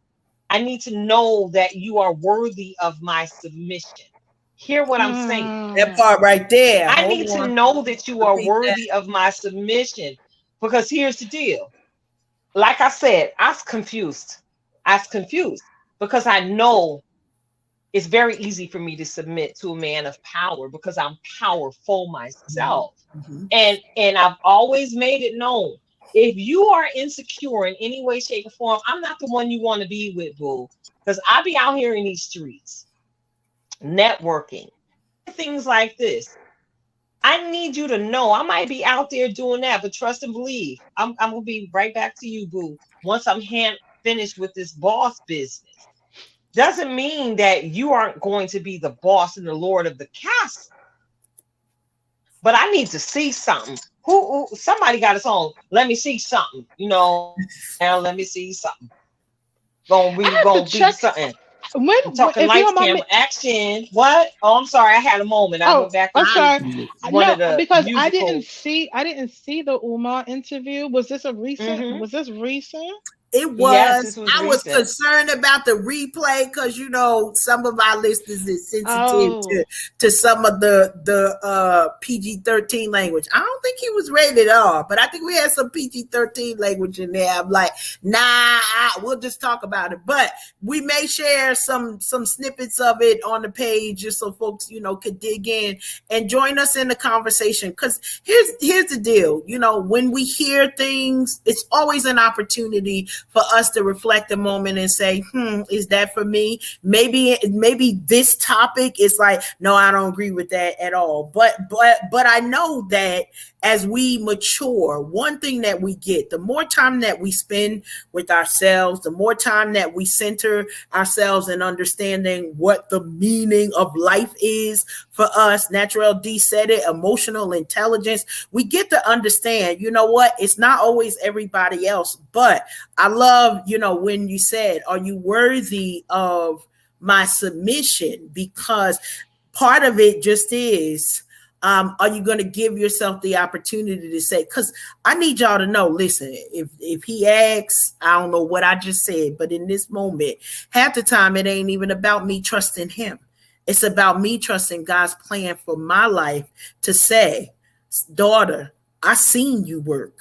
I need to know that you are worthy of my submission. Hear what I'm saying. That Mm. part right there. I Hold need to on. know that you are Repeat that. worthy of my submission, because here's the deal. Like I said, I was confused. I was confused because I know it's very easy for me to submit to a man of power because I'm powerful Mm-hmm. myself. Mm-hmm. And I've always made it known. If you are insecure in any way, shape, or form, I'm not the one you want to be with, boo. Because I be out here in these streets, networking, things like this. I need you to know I might be out there doing that, but trust and believe. I'm gonna be right back to you, boo. Once I'm finished with this boss business, doesn't mean that you aren't going to be the boss and the lord of the castle. But I need to see something. Somebody got his own. Let me see something. Now let me see something. I have to Gonna be check something. I'm when talking if you lights, don't mind camera, me. action. What? Oh, I'm sorry. I had a moment. I Oh, went back I'm into sorry. one No, of the because musical. I didn't see the Umar interview. Was this a recent? Hmm. Was this recent? It Yes, was. this was I was recent. concerned about the replay because some of our listeners is sensitive Oh, to some of the PG-13 language. I don't think he was rated R, but I think we had some PG-13 language in there. I'm like, nah, we'll just talk about it. But we may share some snippets of it on the page just so folks could dig in and join us in the conversation. Because here's the deal. When we hear things, it's always an opportunity for us to reflect a moment and say, is that for me? Maybe this topic is like, no, I don't agree with that at all. But I know that as we mature, one thing that we get, the more time that we spend with ourselves, the more time that we center ourselves in understanding what the meaning of life is for us. Natural D said it, emotional intelligence. We get to understand, what? It's not always everybody else, but I love, when you said, are you worthy of my submission? Because part of it just is, are you going to give yourself the opportunity to say, because I need y'all to know, listen, if he asks, I don't know what I just said, but in this moment, half the time, it ain't even about me trusting him. It's about me trusting God's plan for my life to say, daughter, I seen you work.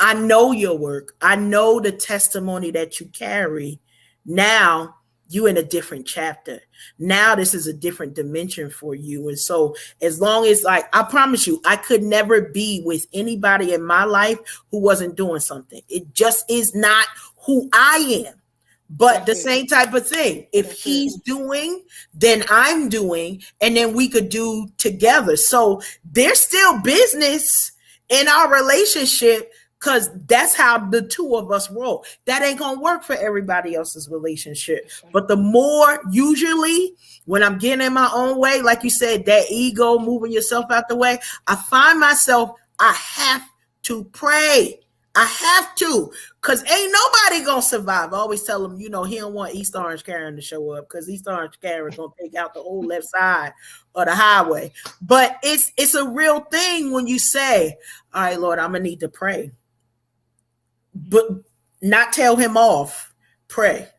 I know your work. I know the testimony that you carry. Now you in a different chapter. Now this is a different dimension for you. And so as long as I promise you, I could never be with anybody in my life who wasn't doing something. It just is not who I am. But that's the it. same type of thing. If That's it. he's doing, then I'm doing, and then we could do together. So there's still business in our relationship because that's how the two of us roll. That ain't gonna work for everybody else's relationship. That's right. But the more, usually when I'm getting in my own way, like you said, that ego, moving yourself out the way, I find myself, I have to pray. I have to, because ain't nobody gonna survive. I always tell him, he don't want East Orange Karen to show up because East Orange Karen gonna take out the whole left side of the highway. But it's a real thing when you say, all right, Lord, I'm gonna need to pray, but not tell him off. Pray.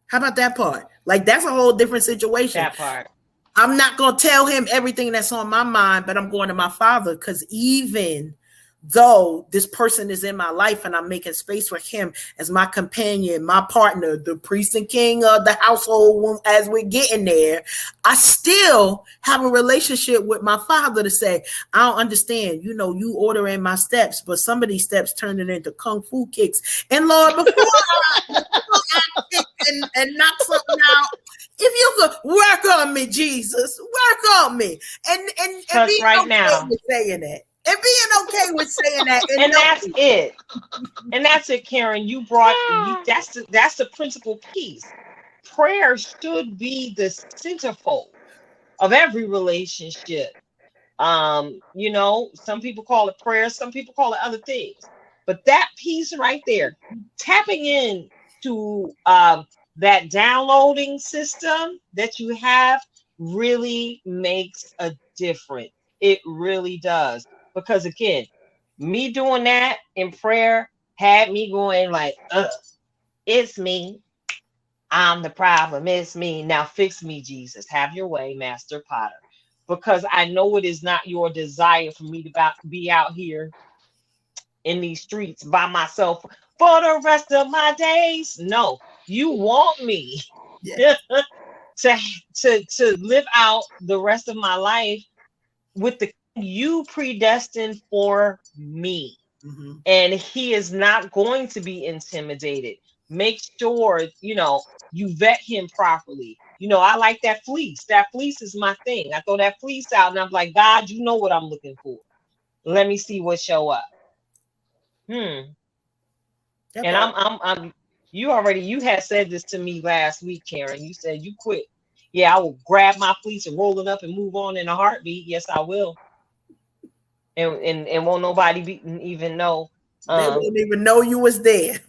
How about that part? Like, that's a whole different situation. That part. I'm not going to tell him everything that's on my mind, but I'm going to my father, because even though this person is in my life and I'm making space for him as my companion, my partner, the priest and king of the household, as we're getting there, I still have a relationship with my father to say, I don't understand, you ordering my steps, but some of these steps turn it into kung fu kicks. And Lord, before I kick and knock something out, if you could work on me, Jesus, work on me, and Because be right okay now, with saying that, and being okay with saying that, and and no, that's it. And that's it, Karen. You Ah, that's the principal piece. Prayer should be the centerfold of every relationship. Some people call it prayer, some people call it other things. But that piece right there, tapping in to that downloading system that you have really makes a difference. It really does. Because again, me doing that in prayer had me going like, it's me. I'm the problem. It's me. Now fix me, Jesus. Have your way, Master Potter. Because I know it is not your desire for me to be out here in these streets by myself for the rest of my days. No, you want me yeah, to to live out the rest of my life with the you predestined for me. Mhm. and he is not going to be intimidated. Make sure, you vet him properly. I like that fleece. That fleece is my thing. I throw that fleece out and I'm like, God, you know what I'm looking for. Let me see what show up. Hmm. That And part. you had said this to me last week, Karen. You said you quit. Yeah, I will grab my fleece and roll it up and move on in a heartbeat. Yes, I will. And won't nobody even know. They Um, wouldn't even know you was there.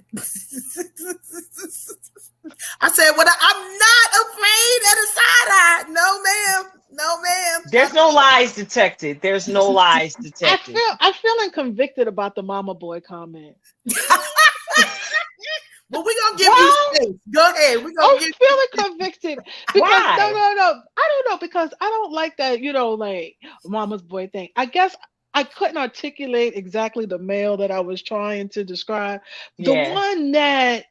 I said, "Well, I'm not afraid of the side eye. No, ma'am. No, ma'am. there's no lies detected. There's no lies detected. I'm feeling convicted about the mama boy comment. But we're gonna give you Well, space. Go ahead. We're gonna I'm give feeling convicted because no, why? no, no. I don't know because I don't like that, like mama's boy thing. I guess I couldn't articulate exactly the male that I was trying to describe. The Yeah. one that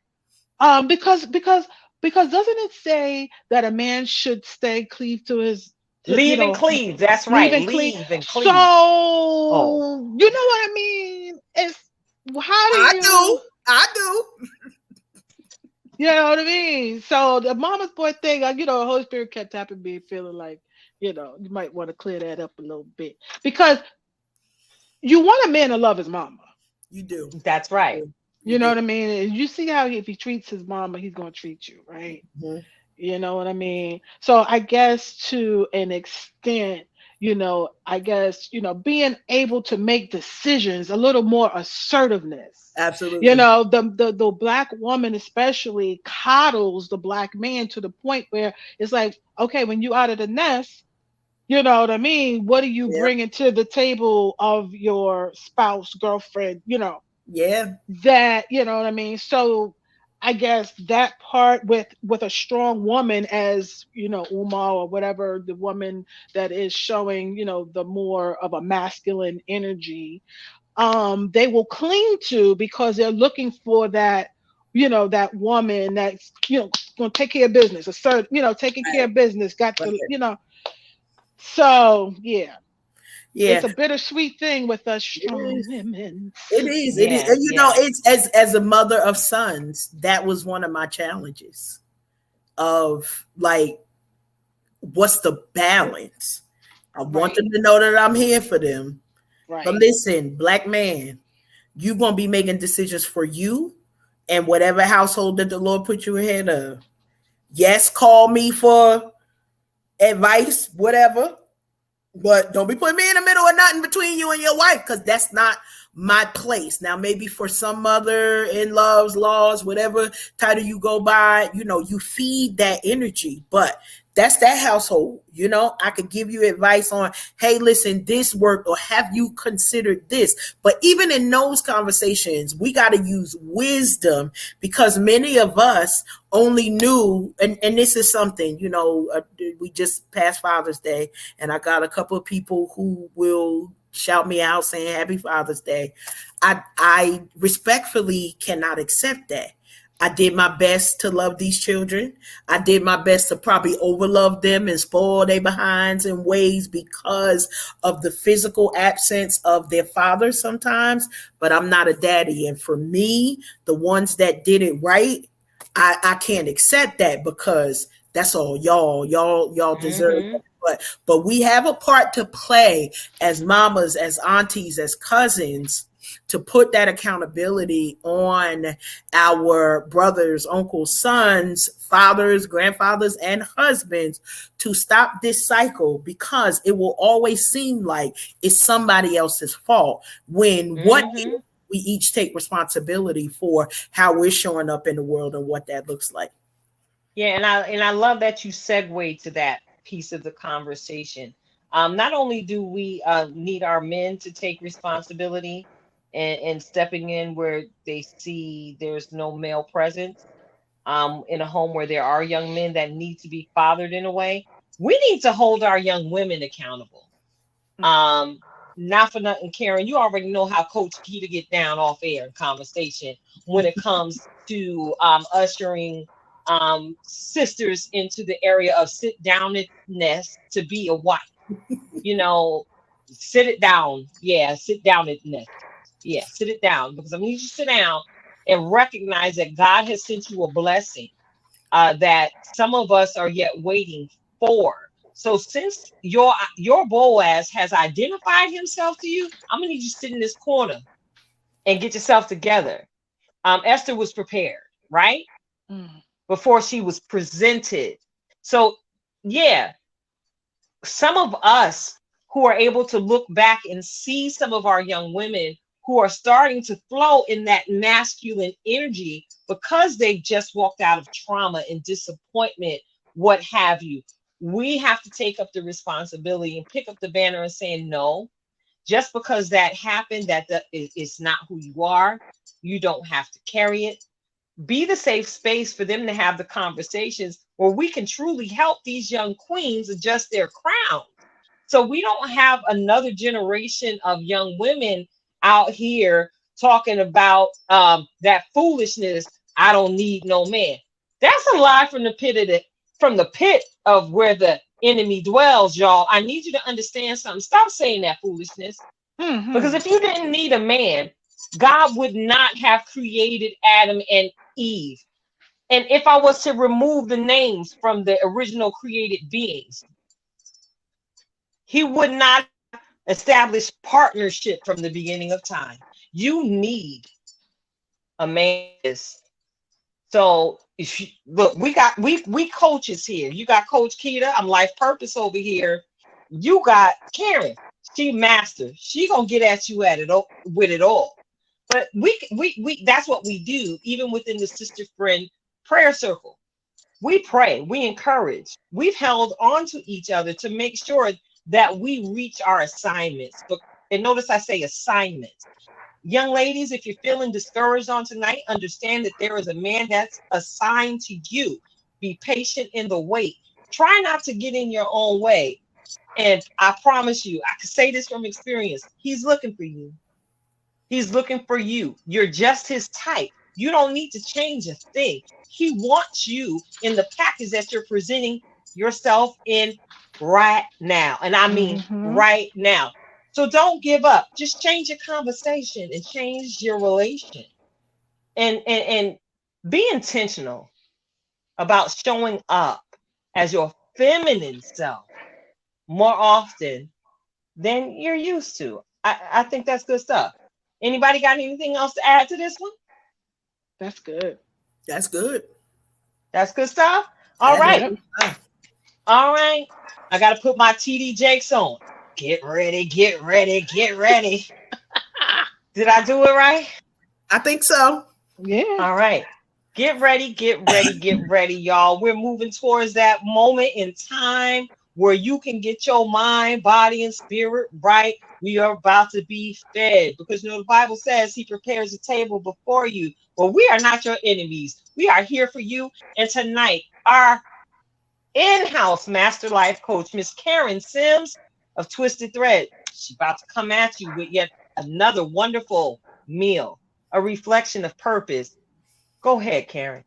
because doesn't it say that a man should stay cleave to his Leave and cleave. That's leave right. and cleave. Leave and So cleave. Oh, you know what I mean? It's how do I do. you I do. You know what I mean? So the mama's boy thing, the Holy Spirit kept tapping me, feeling like, you might want to clear that up a little bit because you want a man to love his mama. You do. that's You right. do. You You know do. what I mean? And you see how if he treats his mama, he's gonna treat you, right? Mhm. You know what I mean? So I guess to an extent, I guess, being able to make decisions, a little more assertiveness. Absolutely. The black woman especially coddles the black man to the point where it's like, okay, when you out of the nest, you know what I mean? What are you Yeah. bringing to the table of your spouse, girlfriend, Yeah. that what I mean? So I guess that part with a strong woman as Uma or whatever, the woman that is showing the more of a masculine energy, they will cling to because they're looking for that that woman that's going to take care of business, assert taking care Right. of business, got to Right. so yeah, Yeah. it's a bittersweet thing with us It strong is. women. It is. It is. Yeah, And yeah. it's as a mother of sons, that was one of my challenges of like, what's the balance? I want Right, them to know that I'm here for them. But right. listen, black man, you're gonna be making decisions for you and whatever household that the Lord put you ahead of. Yes, call me for advice, whatever. But don't be putting me in the middle of nothing between you and your wife, because that's not my place. Now, maybe for some mother in loves, laws, whatever title you go by, you feed that energy. But that's that household. I could give you advice on, hey, listen, this worked, or have you considered this? But even in those conversations, we got to use wisdom, because many of us only knew, and this is something, we just passed Father's Day, and I got a couple of people who will shout me out saying Happy Father's Day. I respectfully cannot accept that. I did my best to love these children. I did my best to probably overlove them and spoil their behinds in ways because of the physical absence of their father sometimes. But I'm not a daddy. And for me, the ones that did it right, I can't accept that, because that's all y'all deserve Mm-hmm. that. But we have a part to play as mamas, as aunties, as cousins, to put that accountability on our brothers, uncles, sons, fathers, grandfathers, and husbands, to stop this cycle, because it will always seem like it's somebody else's fault, when what if Mm-hmm. we each take responsibility for how we're showing up in the world and what that looks like. Yeah, and I love that you segue to that piece of the conversation. Not only do we need our men to take responsibility and stepping in where they see there's no male presence, in a home where there are young men that need to be fathered in a way, we need to hold our young women accountable. Um, Not for nothing, Karen, you already know how Coach Peter get down off air in conversation when it comes to ushering sisters into the area of sit down at nest to be a wife. You know, sit it down. Yeah, sit down at nest. Yeah, sit it down because I need you to sit down and recognize that God has sent you a blessing that some of us are yet waiting for. So since your Boaz has identified himself to you, I'm gonna need you to sit in this corner and get yourself together. Esther was prepared, right? Mm. Before she was presented. So yeah, some of us who are able to look back and see some of our young women who are starting to flow in that masculine energy because they've just walked out of trauma and disappointment, what have you. We have to take up the responsibility and pick up the banner and saying, no, just because that happened, it's not who you are. You don't have to carry it. Be the safe space for them to have the conversations where we can truly help these young queens adjust their crown. So we don't have another generation of young women out here talking about that foolishness. I don't need no man. That's a lie from the pit of where the enemy dwells, y'all. I need you to understand something. Stop saying that foolishness. Because Hmm. if you didn't need a man, God would not have created Adam and Eve. And if I was to remove the names from the original created beings, he would not have established partnership from the beginning of time. You need a man. So if you, look, we coaches here. You got Coach Keita. I'm Life Purpose over here. You got Karen. She master. She gonna get at you at it with it all. But we that's what we do. Even within the sister friend prayer circle, we pray, we encourage. We've held on to each other to make sure that we reach our assignments. But and notice I say assignments. Young ladies, if you're feeling discouraged on tonight, understand that there is a man that's assigned to you. Be patient in the wait. Try not to get in your own way. And I promise you, I can say this from experience. He's looking for you. He's looking for you. You're just his type. You don't need to change a thing. He wants you in the package that you're presenting yourself in right now. And I mean Hmm. right now. So don't give up. Just change your conversation and change your relation. And be intentional about showing up as your feminine self more often than you're used to. I think that's good stuff. Anybody got anything else to add to this one? That's good. That's good. That's good stuff. All That is right. Yep. good stuff. All right. I got to put my TD Jakes on. Get ready, get ready, get ready. Did I do it right? I think so. Yeah. All right. Get ready, get ready, get ready, y'all. We're moving towards that moment in time where you can get your mind, body, and spirit right. We are about to be fed because the Bible says he prepares a table before you. Well, we are not your enemies. We are here for you. And tonight, our in-house master life coach, Miss Karen Sims of Twisted Thread, she's about to come at you with yet another wonderful meal, a reflection of purpose. Go ahead, Karen.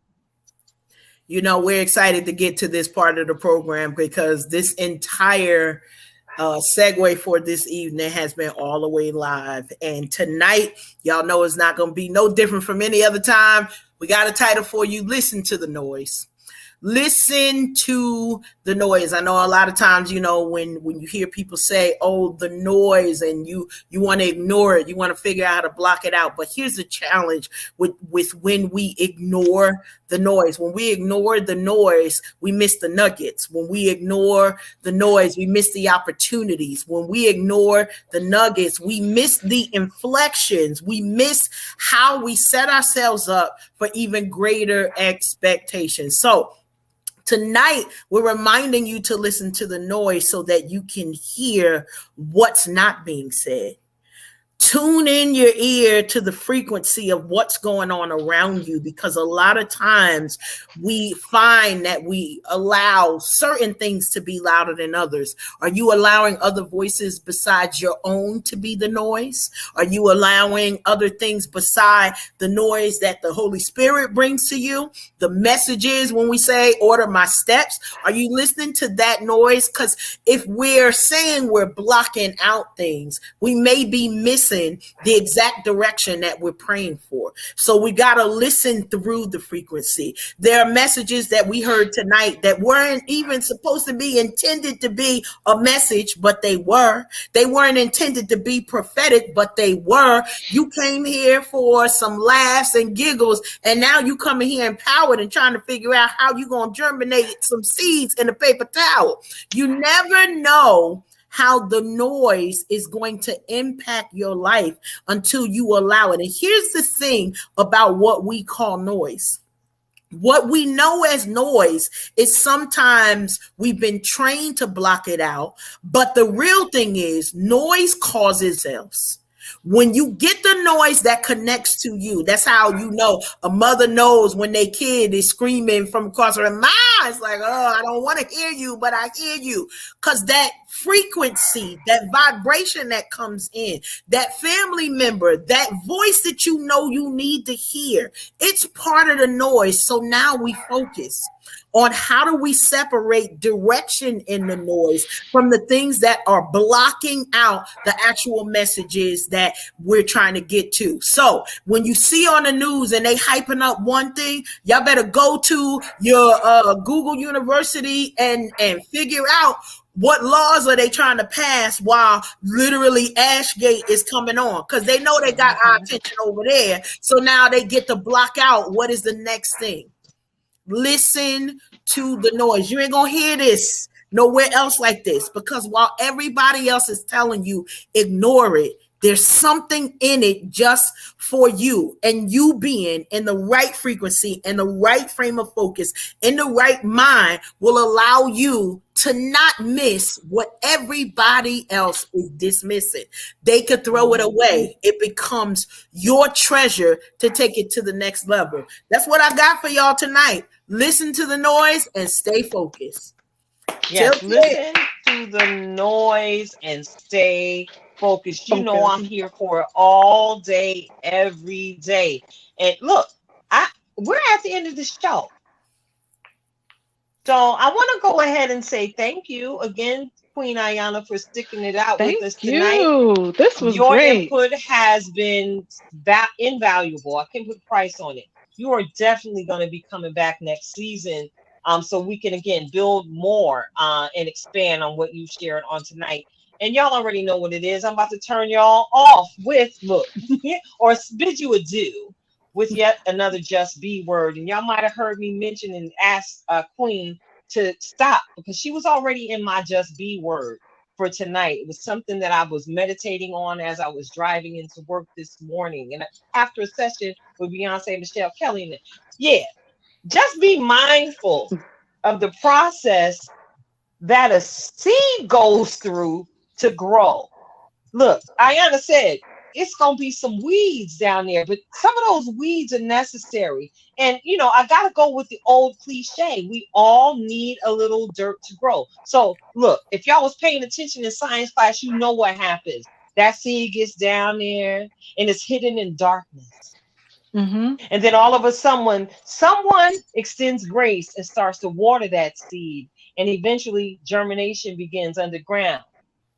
We're excited to get to this part of the program because this entire segue for this evening has been all the way live. And tonight, y'all know it's not going to be no different from any other time. We got a title for you. Listen to the noise. Listen to the noise. I know a lot of times, when you hear people say, oh, the noise, and you want to ignore it, you want to figure out how to block it out. But here's the challenge with when we ignore the noise. When we ignore the noise, we miss the nuggets. When we ignore the noise, we miss the opportunities. When we ignore the nuggets, we miss the inflections. We miss how we set ourselves up for even greater expectations. So tonight, we're reminding you to listen to the noise so that you can hear what's not being said. Tune in your ear to the frequency of what's going on around you, because a lot of times we find that we allow certain things to be louder than others. Are you allowing other voices besides your own to be the noise? Are you allowing other things beside the noise that the Holy Spirit brings to you? The messages, when we say order my steps, are you listening to that noise? Because if we're saying we're blocking out things, we may be missing listen the exact direction that we're praying for. So we got to listen through the frequency. There are messages that we heard tonight that weren't even supposed to be intended to be a message, but they were. They weren't intended to be prophetic, but they were. You came here for some laughs and giggles, and now you coming here empowered and trying to figure out how you going to germinate some seeds in a paper towel. You never know how the noise is going to impact your life until you allow it. And here's the thing about what we call noise. What we know as noise is sometimes we've been trained to block it out, but the real thing is noise causes else. When you get the noise that connects to you, that's how you know. A mother knows when their kid is screaming from across her mouth. It's like, oh, I don't want to hear you, but I hear you. Because that frequency, that vibration that comes in, that family member, that voice that you know you need to hear, it's part of the noise. So now we focus on how do we separate direction in the noise from the things that are blocking out the actual messages that we're trying to get to. So when you see on the news and they hyping up one thing, y'all better go to your Google University and figure out what laws are they trying to pass while literally Ashgate is coming on, because they know they got our attention over there. So now they get to block out what is the next thing. Listen to the noise. You ain't gonna hear this nowhere else like this, because while everybody else is telling you ignore it, there's something in it just for you, and you being in the right frequency and the right frame of focus in the right mind will allow you to not miss what everybody else is dismissing. They could throw it away. It becomes your treasure to take it to the next level. That's what I got for y'all tonight. Listen to the noise and stay focused. Yes, listen to the noise and stay focused. You know I'm here for it all day, every day. And look, we're at the end of the show. So I want to go ahead and say thank you again, Queen Ayanna, for sticking it out with us tonight. You. This was Your great. input has been invaluable. I can't put a price on it. You are definitely going to be coming back next season, so we can again build more and expand on what you shared on tonight. And y'all already know what it is. I'm about to turn y'all off with look or bid you adieu with yet another just be word. And y'all might have heard me mention and ask Queen to stop, because she was already in my just be word for tonight. It was something that I was meditating on as I was driving into work this morning, and after a session with Beyonce, Michelle Kelly. And yeah, just be mindful of the process that a seed goes through to grow. Look, Ayanna said it's going to be some weeds down there, but some of those weeds are necessary. And, I got to go with the old cliche. We all need a little dirt to grow. So, look, if y'all was paying attention in science class, you know what happens. That seed gets down there and it's hidden in darkness. Mm-hmm. And then all of a sudden, someone extends grace and starts to water that seed. And eventually germination begins underground.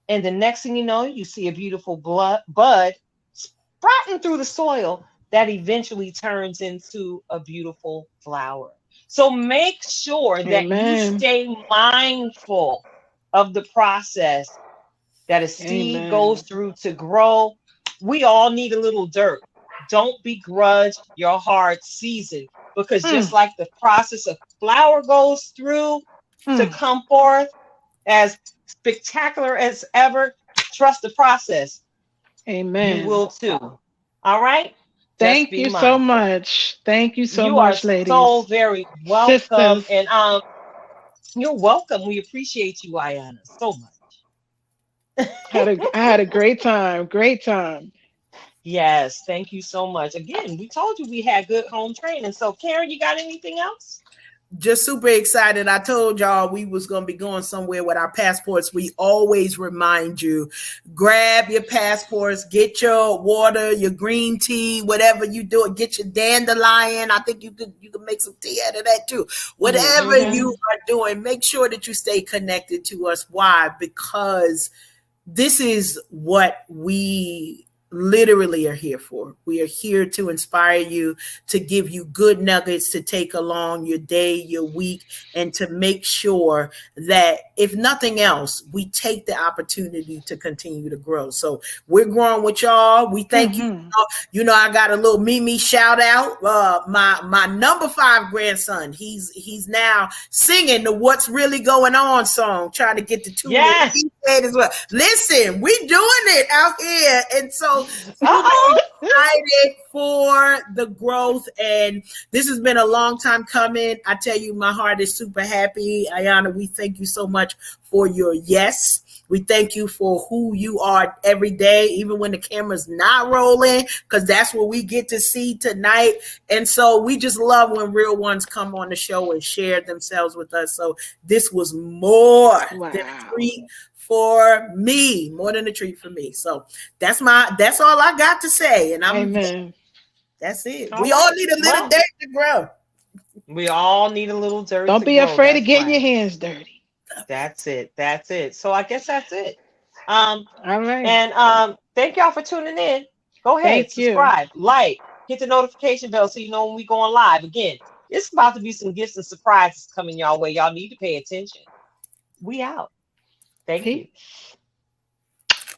And the next thing you know, you see a beautiful bud sprouting through the soil that eventually turns into a beautiful flower. So make sure that you stay mindful of the process that a seed goes through to grow. We all need a little dirt. Don't begrudge your hard season, because just like the process of flower goes through to come forth as spectacular as ever, trust the process. Amen. You will too. All right? Thank you so much. Thank you so much, ladies. You are so very welcome. Sisters. And you're welcome. We appreciate you, Ayanna, so much. I had a great time. Great time. Yes, thank you so much. Again, we told you we had good home training. So, Karen, you got anything else? Just super excited. I told y'all we was going to be going somewhere with our passports. We always remind you, grab your passports, get your water, your green tea, whatever you do, get your dandelion. I think you could make some tea out of that too. Whatever you are doing, make sure that you stay connected to us. Why? Because this is what we literally are here for. We are here to inspire you, to give you good nuggets to take along your day, your week, and to make sure that if nothing else, we take the opportunity to continue to grow. So we're growing with y'all. We thank you. Mm-hmm. You know, I got a little Mimi shout out. My number 5 grandson, he's now singing the "What's Really Going On" song, trying to get to tune it. Yes. He said as well. Listen, we doing it out here, and so super Uh-oh. excited for the growth. And this has been a long time coming. I tell you, my heart is super happy. Ayanna, we thank you so much for your yes. We thank you for who you are every day, even when the camera's not rolling, because that's what we get to see tonight. And so we just love when real ones come on the show and share themselves with us. So this was more than a Wow. treat for me, more than a treat for me. So that's all I got to say. And Amen. that's it. All We all right. need a little Well, dirt to grow. we all need a little dirt Don't to be grow. afraid of That's getting your right. hands dirty. That's it. That's it. So I guess that's it. Um, All right. and thank y'all for tuning in. Go ahead, Thank you. subscribe, like, hit the notification bell so you know when we go on live. Again, it's about to be some gifts and surprises coming y'all way. Y'all need to pay attention. We out. Thank you. Peace.